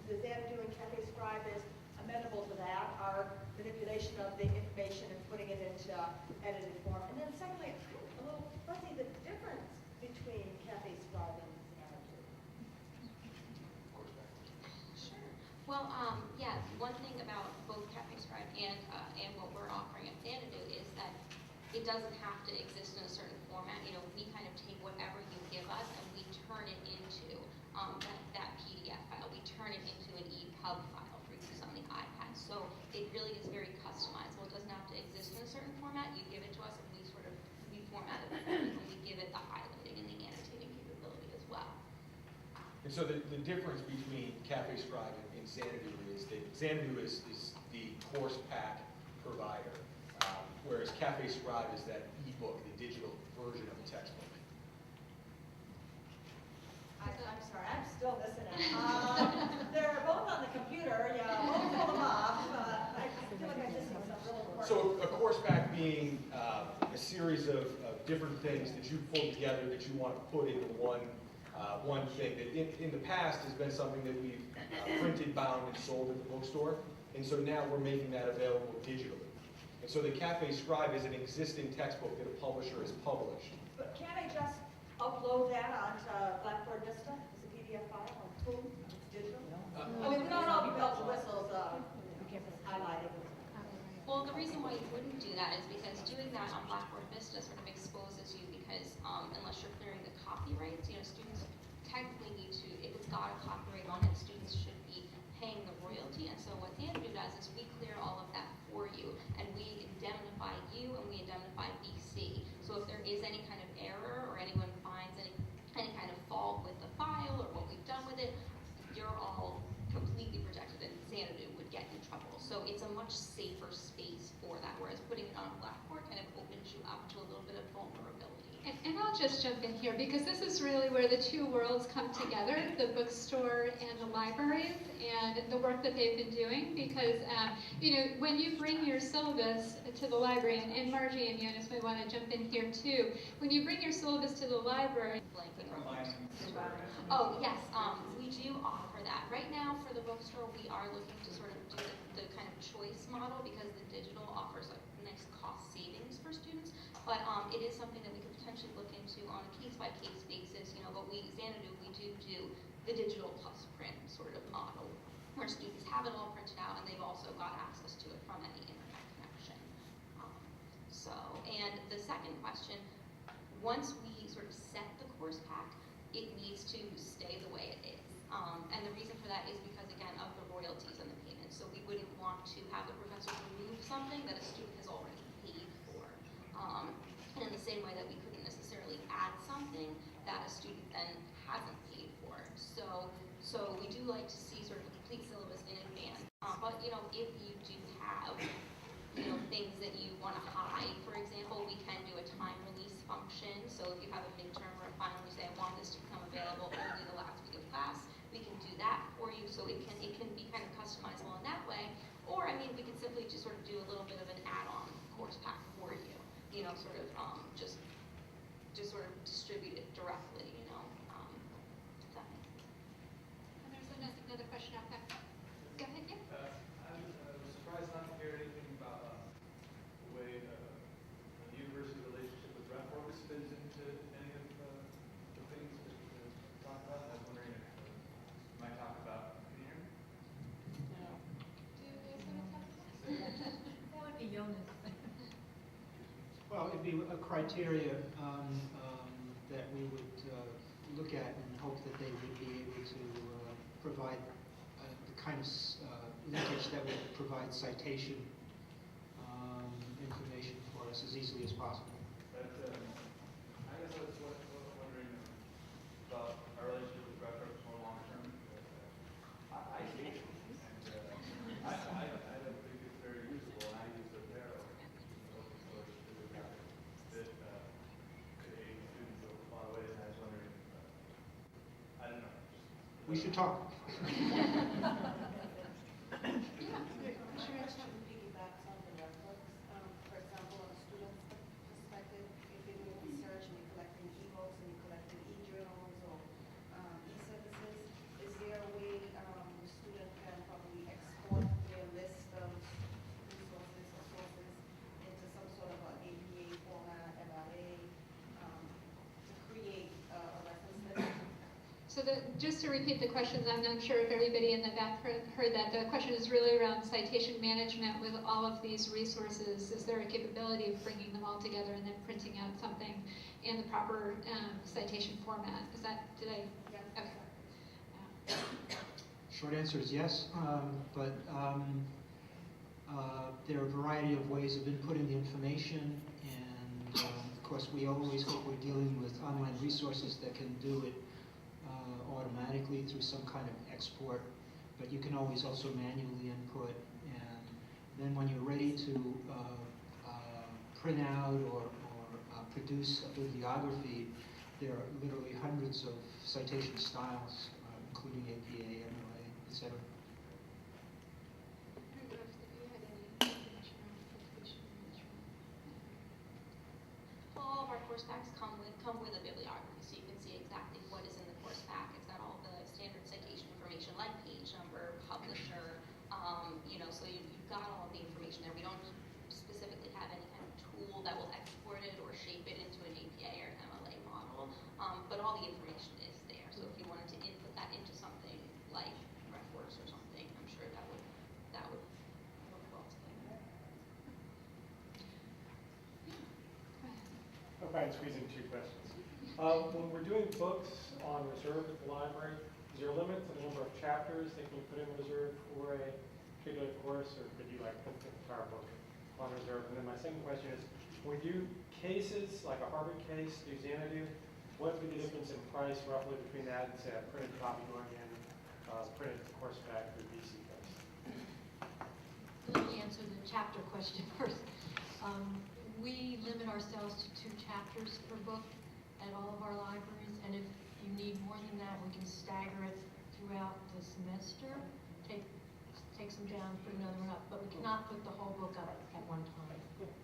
the Xanadu and Cafe Scribe is amenable to that, our manipulation of the information and putting it into edited form. And then secondly, a little fuzzy, the difference between Cafe Scribe and Xanadu. Sure. Well, one thing about both Cafe Scribe and what we're offering at Xanadu is that it doesn't have to exist in a certain format. We kind of take whatever you give us and we turn it into that PDF file. We turn it into an EPUB file for use on the iPad. So it really is very customizable. It doesn't have to exist in a certain format. You give it to us and we format it and we give it the highlighting and the annotating capability as well. And so the difference between Cafe Scribe and Xanadu is that Xanadu is the course pack provider, whereas Cafe Scribe is that ebook, the digital version of the textbook. I'm sorry, I'm still missing it. They're both on the computer, both pull them off. I feel like I just have some real important. So a course pack being a series of different things that you pull together that you want to put into one thing that in the past has been something that we've printed, bound, and sold at the bookstore. And so now we're making that available digitally. And so the Cafe Scribe is an existing textbook that a publisher has published. But can't I just upload that onto Blackboard Vista as a PDF file or boom, it's digital? I mean, we don't all be bells and whistles highlighting. Well, the reason why you wouldn't do that is because doing that on Blackboard Vista sort of exposes you because unless you're clearing the copyrights, students technically need to, if it's got a copyright on it, students should be paying the royalty. And so what Xanadu does is we clear all of that for you and we indemnify you and we indemnify BC. So if there is any kind of error or anyone finds any kind of fault with the file or what we've done with it, you're all completely protected and Xanadu would get in trouble. So it's a much safer space for that, whereas putting it on Blackboard kind of opens you up to a little bit of vulnerability. And I'll just jump in here because this is really where the two worlds come together, the bookstore and the libraries and the work that they've been doing because, when you bring your syllabus to the library, and Margie and Jonas may want to jump in here too, when you bring your syllabus to the library. Oh, yes, we do offer that. Right now for the bookstore, we are looking to sort of do the kind of choice model because the digital offers a nice cost savings for students, but it is something that we could potentially look into on a case-by-case basis, but Xanadu, we do the digital plus print sort of model where students have it all printed out and they've also got access to it from any internet connection. And the second question, once we sort of set the course pack, it needs to stay the way it is. And the reason for that is because, again, of the royalties and the payments. So we wouldn't want to have the professor remove something that a student has already paid for. And in the same way that we couldn't necessarily add something that a student then hasn't paid for. So we do like to see sort of a complete syllabus in advance. But, if you do have, things that you want to hide, for example, we can do a time release function. So if you have a midterm or a final, you say, I want this to become available only the last week of class, we can do that for you. So it can be kind of customizable in that way. Or, we can simply just sort of do a little bit of an add-on course pack for you. Just sort of be a criteria that we would look at and hope that they would be able to provide the kind of linkage that would provide citation information for us as easily as possible. But I guess I was wondering about our relationship with reference more long term. I hate it, and I don't think it's very useful. And I use the Vero open source that could aid students in a lot of ways. And I was wondering, I don't know. We should talk. Piggybacks on the reference. For example, on a student's perspective, if you're doing research and you're collecting e-books and you're collecting e-journals or e-services, is there a way the student can probably export their list of resources or sources into some sort of an APA format, MLA, to create a reference list? So just to repeat the questions, I'm not sure if everybody in the back heard that. The question is really around citation management with all of these resources. Is there a capability of bringing them all together and then printing out something in the proper citation format? Is that, did I? Yeah. Okay. Short answer is yes, but there are a variety of ways of inputting the information, and of course we always hope we're dealing with online resources that can do it automatically through some kind of export, but you can always also manually input, and then when you're ready to print out or produce a bibliography, there are literally hundreds of citation styles, including APA, MLA, etc. All of our course packs come with a bibliography, so you can see exactly what is in the course pack. It's got all the standard citation information, like page number, publisher, so you've got all of the information there. We don't specifically have any kind of tool that will export it or shape it into an APA or an MLA model, but all the information is there. So if you wanted to input that into something like RefWorks or something, I'm sure that would work well together. I'll try and squeeze in two questions. When we're doing books on reserve at the library, is there a limit to the number of chapters that you can put in reserve for a particular course, or could you like put the entire book on reserve? And then my second question is, when we do cases, like a Harvard case, do Xanadu, what would be the difference in price roughly between that and say a printed copy going in, printed course pack or BC case? Let me answer the chapter question first. We limit ourselves to 2 chapters per book at all of our libraries, and if you need more than that, we can stagger it throughout the semester, take some down, put another one up, but we cannot put the whole book up at one time. Okay.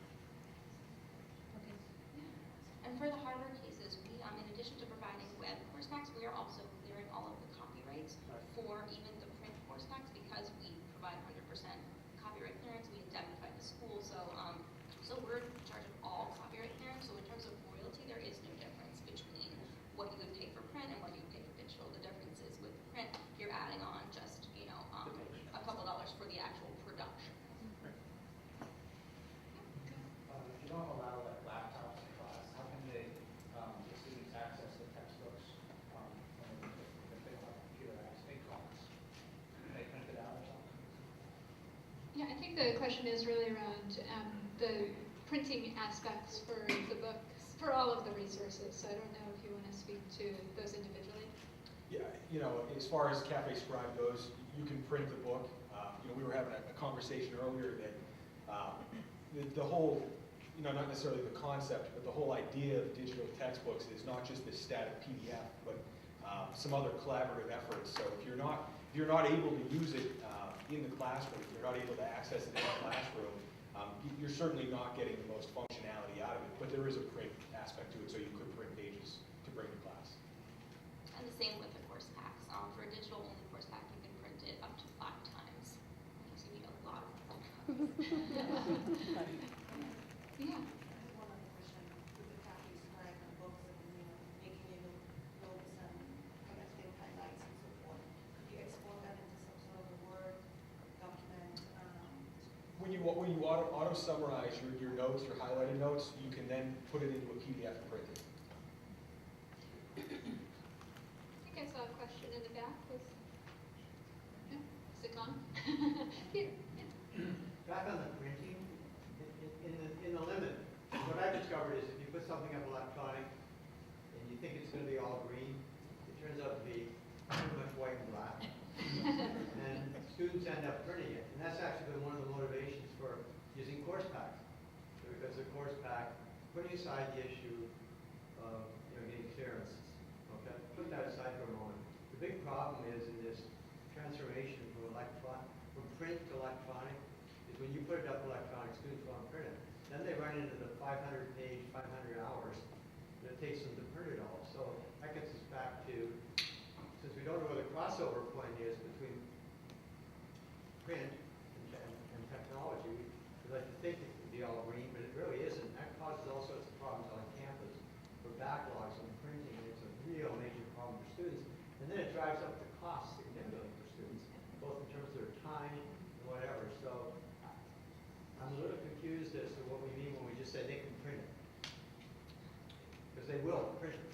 And for the Harvard cases, we, in addition to providing web course packs, we are also clearing all of the copyrights for even the print course packs, because we provide 100% copyright clearance. We indemnify the school, so we're in charge of all copyright clearance. So in terms of royalty, there is no difference between what you would pay for print and what you would pay for digital. The difference is with print, you're adding on just a couple dollars for the actual production. If you don't allow like laptops in class, how can the students access the textbooks if they don't have a computer access? Can they print it out or something? Yeah, I think the question is really around the printing aspects for the books, for all of the resources. So I don't know if you want to speak to those individually. Yeah, as far as Cafe Scribe goes, you can print the book. We were having a conversation earlier that the whole, not necessarily the concept, but the whole idea of digital textbooks is not just this static PDF, but some other collaborative efforts. So if you're not able to use it in the classroom, if you're not able to access it in the classroom, you're certainly not getting the most functionality out of it. But there is a print aspect to it, so you could print pages to bring to class. And the same with the course packs. For a digital-only course pack, you can print it up to 5 times. So you need a lot of Yeah. One other question, with the Cafe Scribe and books and making notes and connecting highlights and so forth, could you export that into some sort of a Word document? When when you auto summarize your notes, your highlighted notes, you can then put it into a PDF and print it. I think I saw a question in the back. No? Is it gone? Here. Yeah. Back on the printing, in the limit, what I've discovered is if you put something up electronic and you think it's going to be all green, it turns out to be pretty much white and black. And students end up printing it. And that's actually been one of the motivations for using course packs. Because the course pack, putting aside the issue of getting clearances, okay? Put that aside for a moment. The big problem is in this transformation from print to electronic, is when you put it up electronic, students want to print it. Then they run into the 500-page, 500 hours that it takes them to print it all. So that gets us back to, since we don't know where the crossover point is between print and technology, we like to think it would be all green, but it really isn't. That causes all sorts of problems on campus for backlogs on printing. It's a real major problem for students. And then it drives up the cost significantly for students, both in terms of their time and whatever. So I'm a little confused as to what we mean when we just say they can print it. Because they will print it.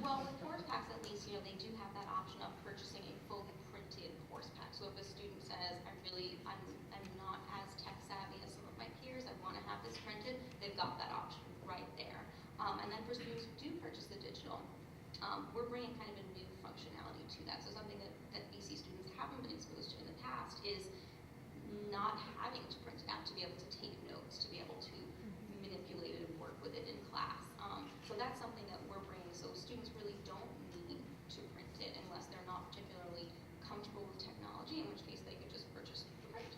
Well, with course packs at least, they do have that option of purchasing a fully printed course pack. So if a student says, I'm not as tech savvy as some of my peers, I want to have this printed, they've got that option right there. And then for students who do purchase the digital, we're bringing kind of a new functionality to that. So something that BC students haven't been exposed to in the past is not having to print it out to be able to take notes, to be able to manipulate it and work with it in class. So that's something that we're bringing. So students really don't need to print it unless they're not particularly comfortable with technology, in which case they could just purchase the print.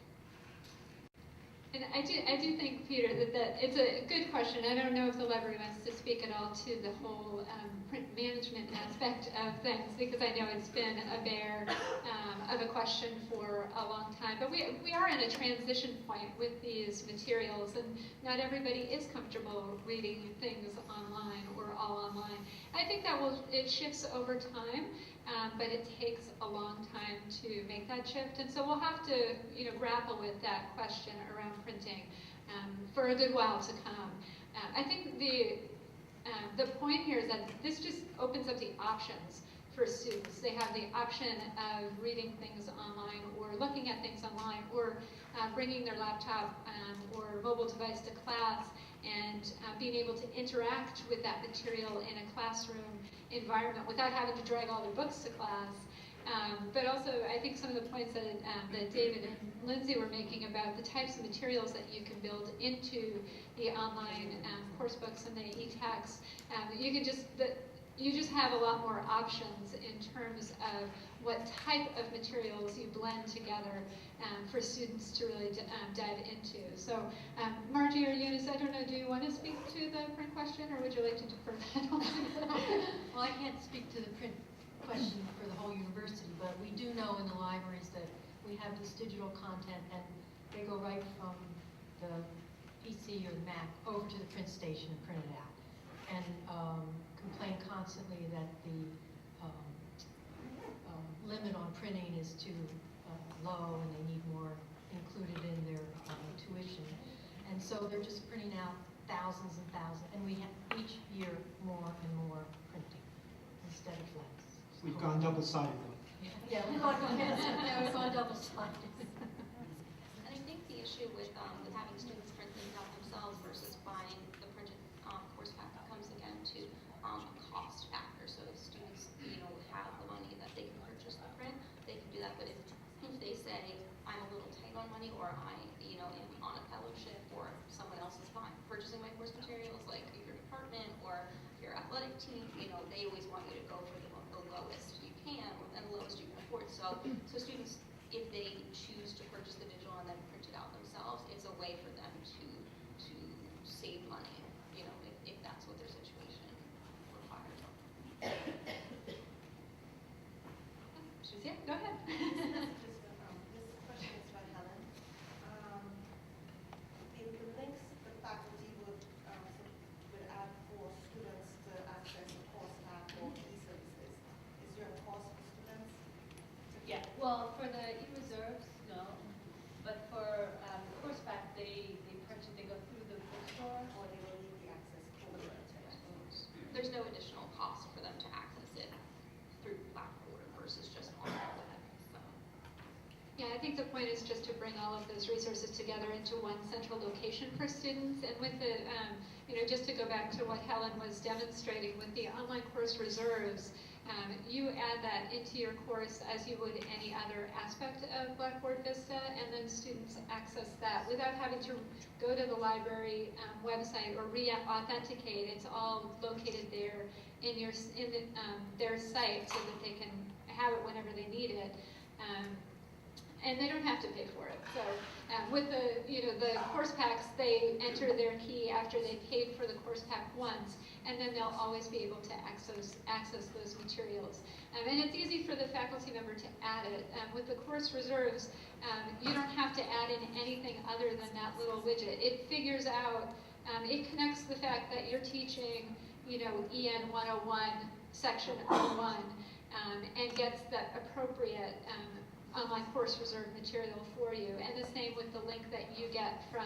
And I do think, Peter, that it's a good question. I don't know if the library wants to speak at all to the whole print management aspect of things, because I know it's been a bear of a question for a long time. But we are in a transition point with these materials, and not everybody is comfortable reading things online or all online. I think that it shifts over time, but it takes a long time to make that shift. And so we'll have to grapple with that question around printing for a good while to come. I think the point here is that this just opens up the options for students. They have the option of reading things online or looking at things online or bringing their laptop or mobile device to class and being able to interact with that material in a classroom environment without having to drag all their books to class. But also, I think some of the points that David and Lindsay were making about the types of materials that you can build into the online course books and the e-texts, you just have a lot more options in terms of what type of materials you blend together for students to really dive into. So, Margie or Eunice, I don't know, do you want to speak to the print question, or would you like to defer that? Well, I can't speak to the print question for the whole university, but we do know in the libraries that we have this digital content, and they go right from the PC or the Mac over to the print station and print it out. And complain constantly that the limit on printing is too low, and they need more included in their tuition. And so they're just printing out thousands and thousands, and we have each year more and more printing instead of less. We've gone double-sided. Yeah, we've gone double-sided. And I think the issue with having students print things out themselves versus buying the printed course pack comes again to a cost factor. So if students, have the money that they can purchase the print, they can do that. But if they say, I'm a little tight on money, or I, am on a fellowship, or someone else is purchasing my course materials, like your department or your athletic team, they always want you to go for the lowest you can and the lowest you can afford. So students, if they choose to purchase the digital and then print it out themselves, it's a way for them to save money, if that's what their situation requires. Yeah, go ahead. This question is for Helen. In the links the faculty would add for students to access a course pack or e-services, is there a cost for students? Yeah, well, for the e-reserves, no. But for course pack, they purchase, they go through the bookstore. Or they will need the access code or textbooks. There's no additional cost for them to access it through Blackboard versus just on the web. So. Yeah, I think the point is just to bring all of those resources together into one central location for students. And with the, just to go back to what Helen was demonstrating with the online course reserves, you add that into your course as you would any other aspect of Blackboard Vista, and then students access that without having to go to the library website or re-authenticate. It's all located there in their site so that they can have it whenever they need it. And they don't have to pay for it. So with the course packs, they enter their key after they paid for the course pack once, and then they'll always be able to access those materials. And it's easy for the faculty member to add it. With the course reserves, you don't have to add in anything other than that little widget. It figures out, it connects the fact that you're teaching, EN 101, section 01, and gets that appropriate online course reserve material for you, and the same with the link that you get from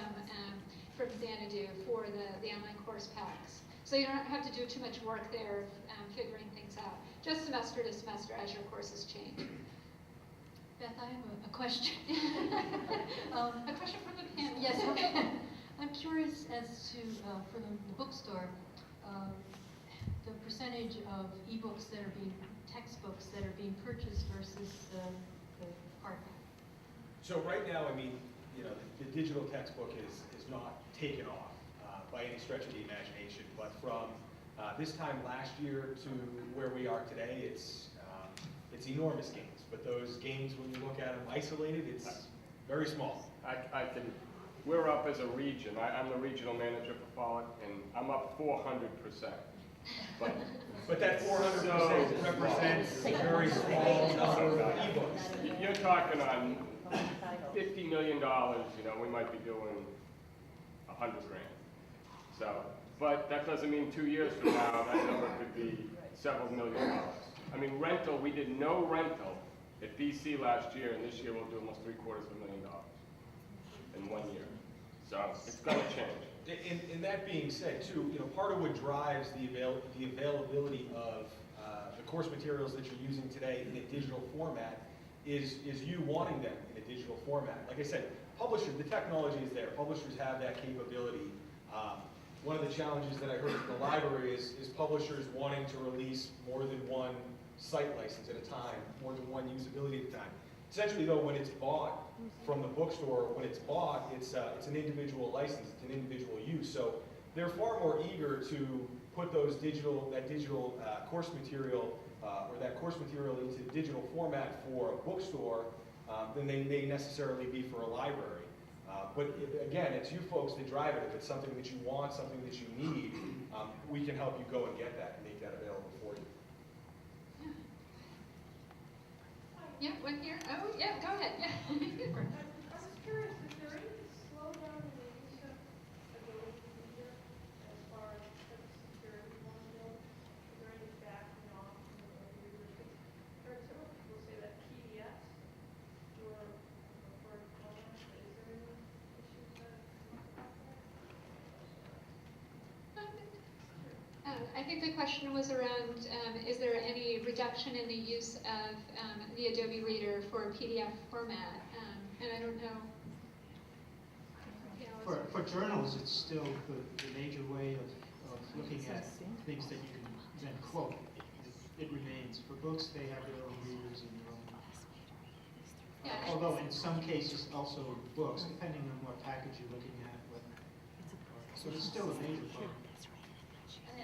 Xanadu for the online course packs. So you don't have to do too much work there figuring things out, just semester to semester as your courses change. Beth, I have a question. A question from the panel. Yes, I'm curious as to, for the bookstore, the percentage of ebooks that are being, textbooks that are being purchased versus the hardback. So right now, the digital textbook is not taken off by any stretch of the imagination, but from this time last year to where we are today, it's enormous gains. But those gains, when you look at them isolated, it's very small. We're up as a region. I'm the regional manager for Follett, and I'm up 400%. But that 400% represents a very small number of ebooks. You're talking on $50 million, we might be doing 100 grand. So, but that doesn't mean 2 years from now, that number could be several $1 million. I mean, rental, we did no rental at BC last year, and this year we'll do almost $750,000 in 1 year. So it's going to change. And that being said, too, part of what drives the availability of the course materials that you're using today in a digital format is you wanting them in a digital format. Like I said, publishers, the technology is there. Publishers have that capability. One of the challenges that I heard from the library is publishers wanting to release more than one site license at a time, more than one usability at a time. Essentially, though, when it's bought from the bookstore, when it's bought, it's an individual license, it's an individual use. So they're far more eager to put that digital course material or that course material into digital format for a bookstore than they may necessarily be for a library. But again, it's you folks that drive it. If it's something that you want, something that you need, we can help you go and get that and make that available for you. Yeah, one here. Oh, yeah, go ahead. Yeah. I was curious, is there any slowdown in the use of Adobe Reader as far as security vulnerability? Is there any backing off from Adobe Reader? I've heard several people say that PDFs were preferred format, but is there any issues that come up about that? I think the question was around, is there any reduction in the use of the Adobe Reader for PDF format? And I don't know. For journals, it's still the major way of looking at things that you can then quote. It remains. For books, they have their own readers and their own. Yeah. Although in some cases, also books, depending on what package you're looking at. So it's still a major part.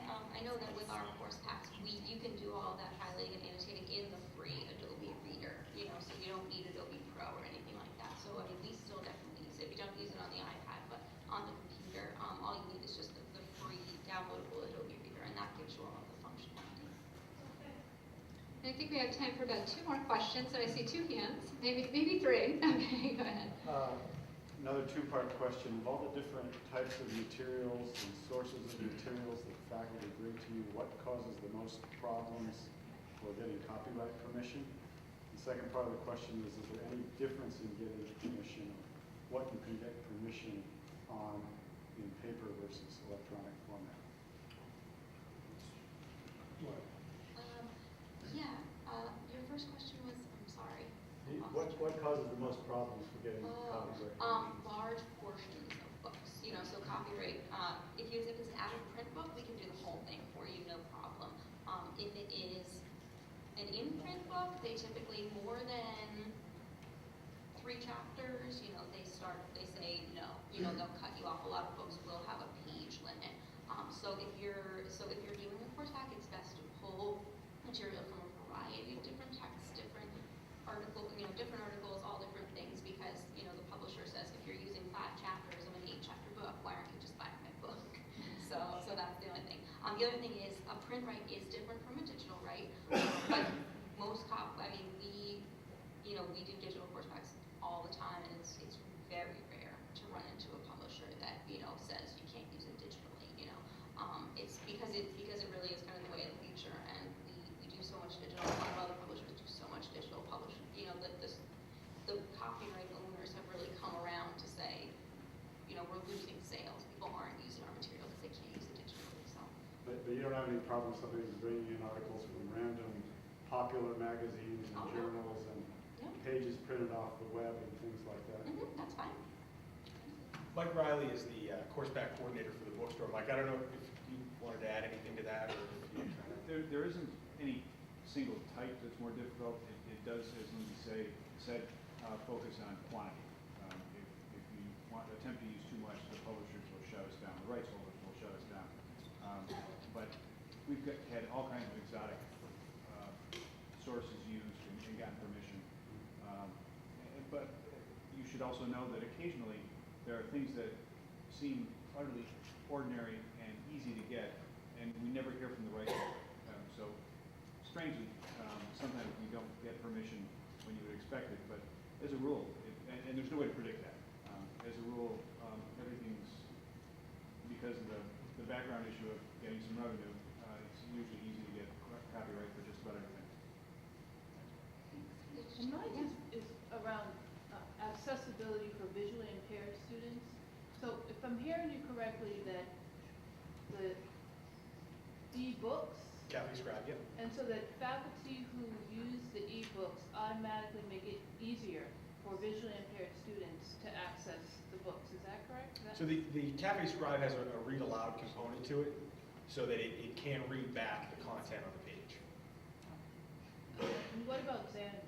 I know that with our course packs, you can do all that highlighting and annotating in the free Adobe Reader, so you don't need Adobe Pro or anything like that. So we still definitely use it. We don't use it on the iPad, but on the computer, all you need is just the free downloadable Adobe Reader, and that gives you all of the functionality. I think we have time for about 2 more questions, and I see 2 hands, maybe 3. Okay, go ahead. Another 2-part question. Of all the different types of materials and sources of materials that faculty bring to you, what causes the most problems for getting copyright permission? The second part of the question is there any difference in getting permission what you can get permission on in paper versus electronic format. Your first question was, I'm sorry. What causes the most problems for getting copyright? Large portions of books, so copyright. If it's an out-of-print book, we can do the whole thing for you, no problem. If it is an in-print book, they typically more than 3 chapters, they say no, they'll cut you off. A lot of books will have a page limit. So if you're doing a course pack, it's best to pull material from a variety of different texts, different articles, all different things, because the publisher says if you're using 5 chapters of an 8-chapter book, why aren't you just buying my book? So that's the only thing. The other thing is a print right is different from a digital right, but we do digital course packs all the time, and it's very rare to run into a publisher that says you can't use it digitally. It's because it really is kind of the way of the future, and we do so much digital. A lot of other publishers do so much digital publishing. The copyright owners have really come around to say, we're losing sales. People aren't using our material because they can't use it digitally. So. But you don't have any problem somebody who's bringing in articles from random popular magazines and journals and pages printed off the web and things like that? That's fine. Mike Riley is the course pack coordinator for the bookstore. Mike, I don't know if you wanted to add anything to that, or if you kind of... There isn't any single type that's more difficult. It does, as Lindsay said, focus on quantity. If you attempt to use too much, the publishers will shut us down. The rights holders will shut us down. But we've had all kinds of exotic sources used and gotten permission. But you should also know that occasionally there are things that seem utterly ordinary and easy to get, and we never hear from the rights holder. So strangely, sometimes we don't get permission when you would expect it, but as a rule, and there's no way to predict that. As a rule, everything's, because of the background issue of getting some revenue, it's usually easy to get copyright for just about everything. And mine is around accessibility for visually impaired students. So if I'm hearing you correctly, that the e-books, Kathy Scribe, yeah. and so that faculty who use the e-books automatically make it easier for visually impaired students to access the books. Is that correct? So the Cafe Scribe has a read aloud component to it, so that it can read back the content on the page. And what about Xanadu?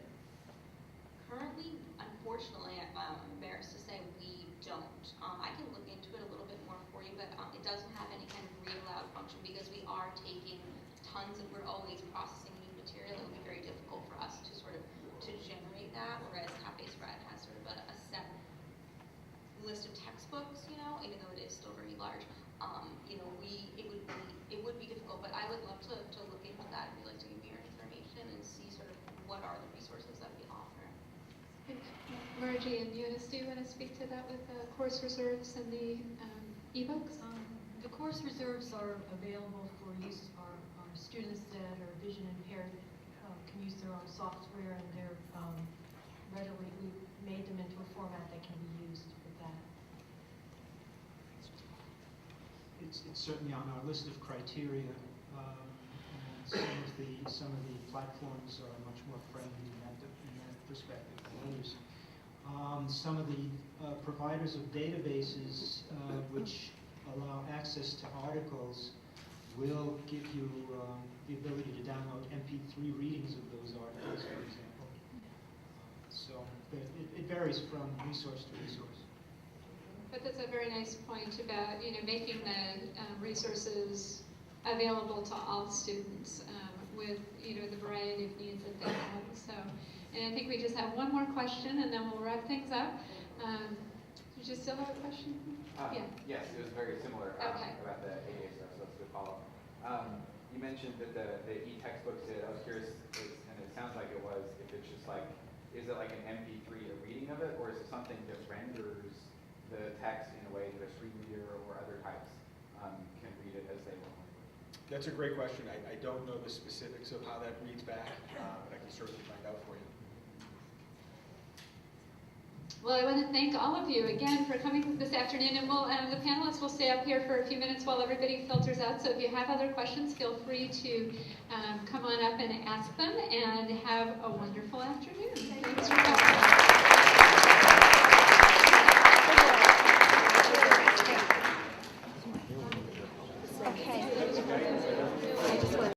Currently, unfortunately, I'm embarrassed to say we don't. I can look into it a little bit more for you, but it doesn't have any kind of read aloud function because we are taking tons and we're always processing new material. It would be very difficult for us to to generate that, whereas Cafe Scribe has sort of a set list of textbooks, even though it is still very large. It would be difficult, but I would love to look into that if you'd like to give me your information and see sort of what are the resources that we offer. Margie and Eunice, do you want to speak to that with the course reserves and the ebooks? The course reserves are available for use. Our students that are vision impaired can use their own software, and they're readily, we've made them into a format that can be used with that. It's certainly on our list of criteria. And some of the platforms are much more friendly in that perspective than others. Some of the providers of databases which allow access to articles will give you the ability to download MP3 readings of those articles, for example. So it varies from resource to resource. But that's a very nice point about making the resources available to all students with the variety of needs that they have. So, and I think we just have one more question, and then we'll wrap things up. Did you still have a question? Yeah. Yes, it was very similar about the ADA stuff, so that's a good follow-up. You mentioned that the e-textbooks did. I was curious, and it sounds like it was, if it's just like, is it like an MP3, a reading of it, or is it something that renders the text in a way that a screen reader or other types can read it as they want? That's a great question. I don't know the specifics of how that reads back, but I can certainly find out for you. Well, I want to thank all of you again for coming this afternoon, and the panelists will stay up here for a few minutes while everybody filters out. So if you have other questions, feel free to come on up and ask them, and have a wonderful afternoon. Thanks for coming. Okay.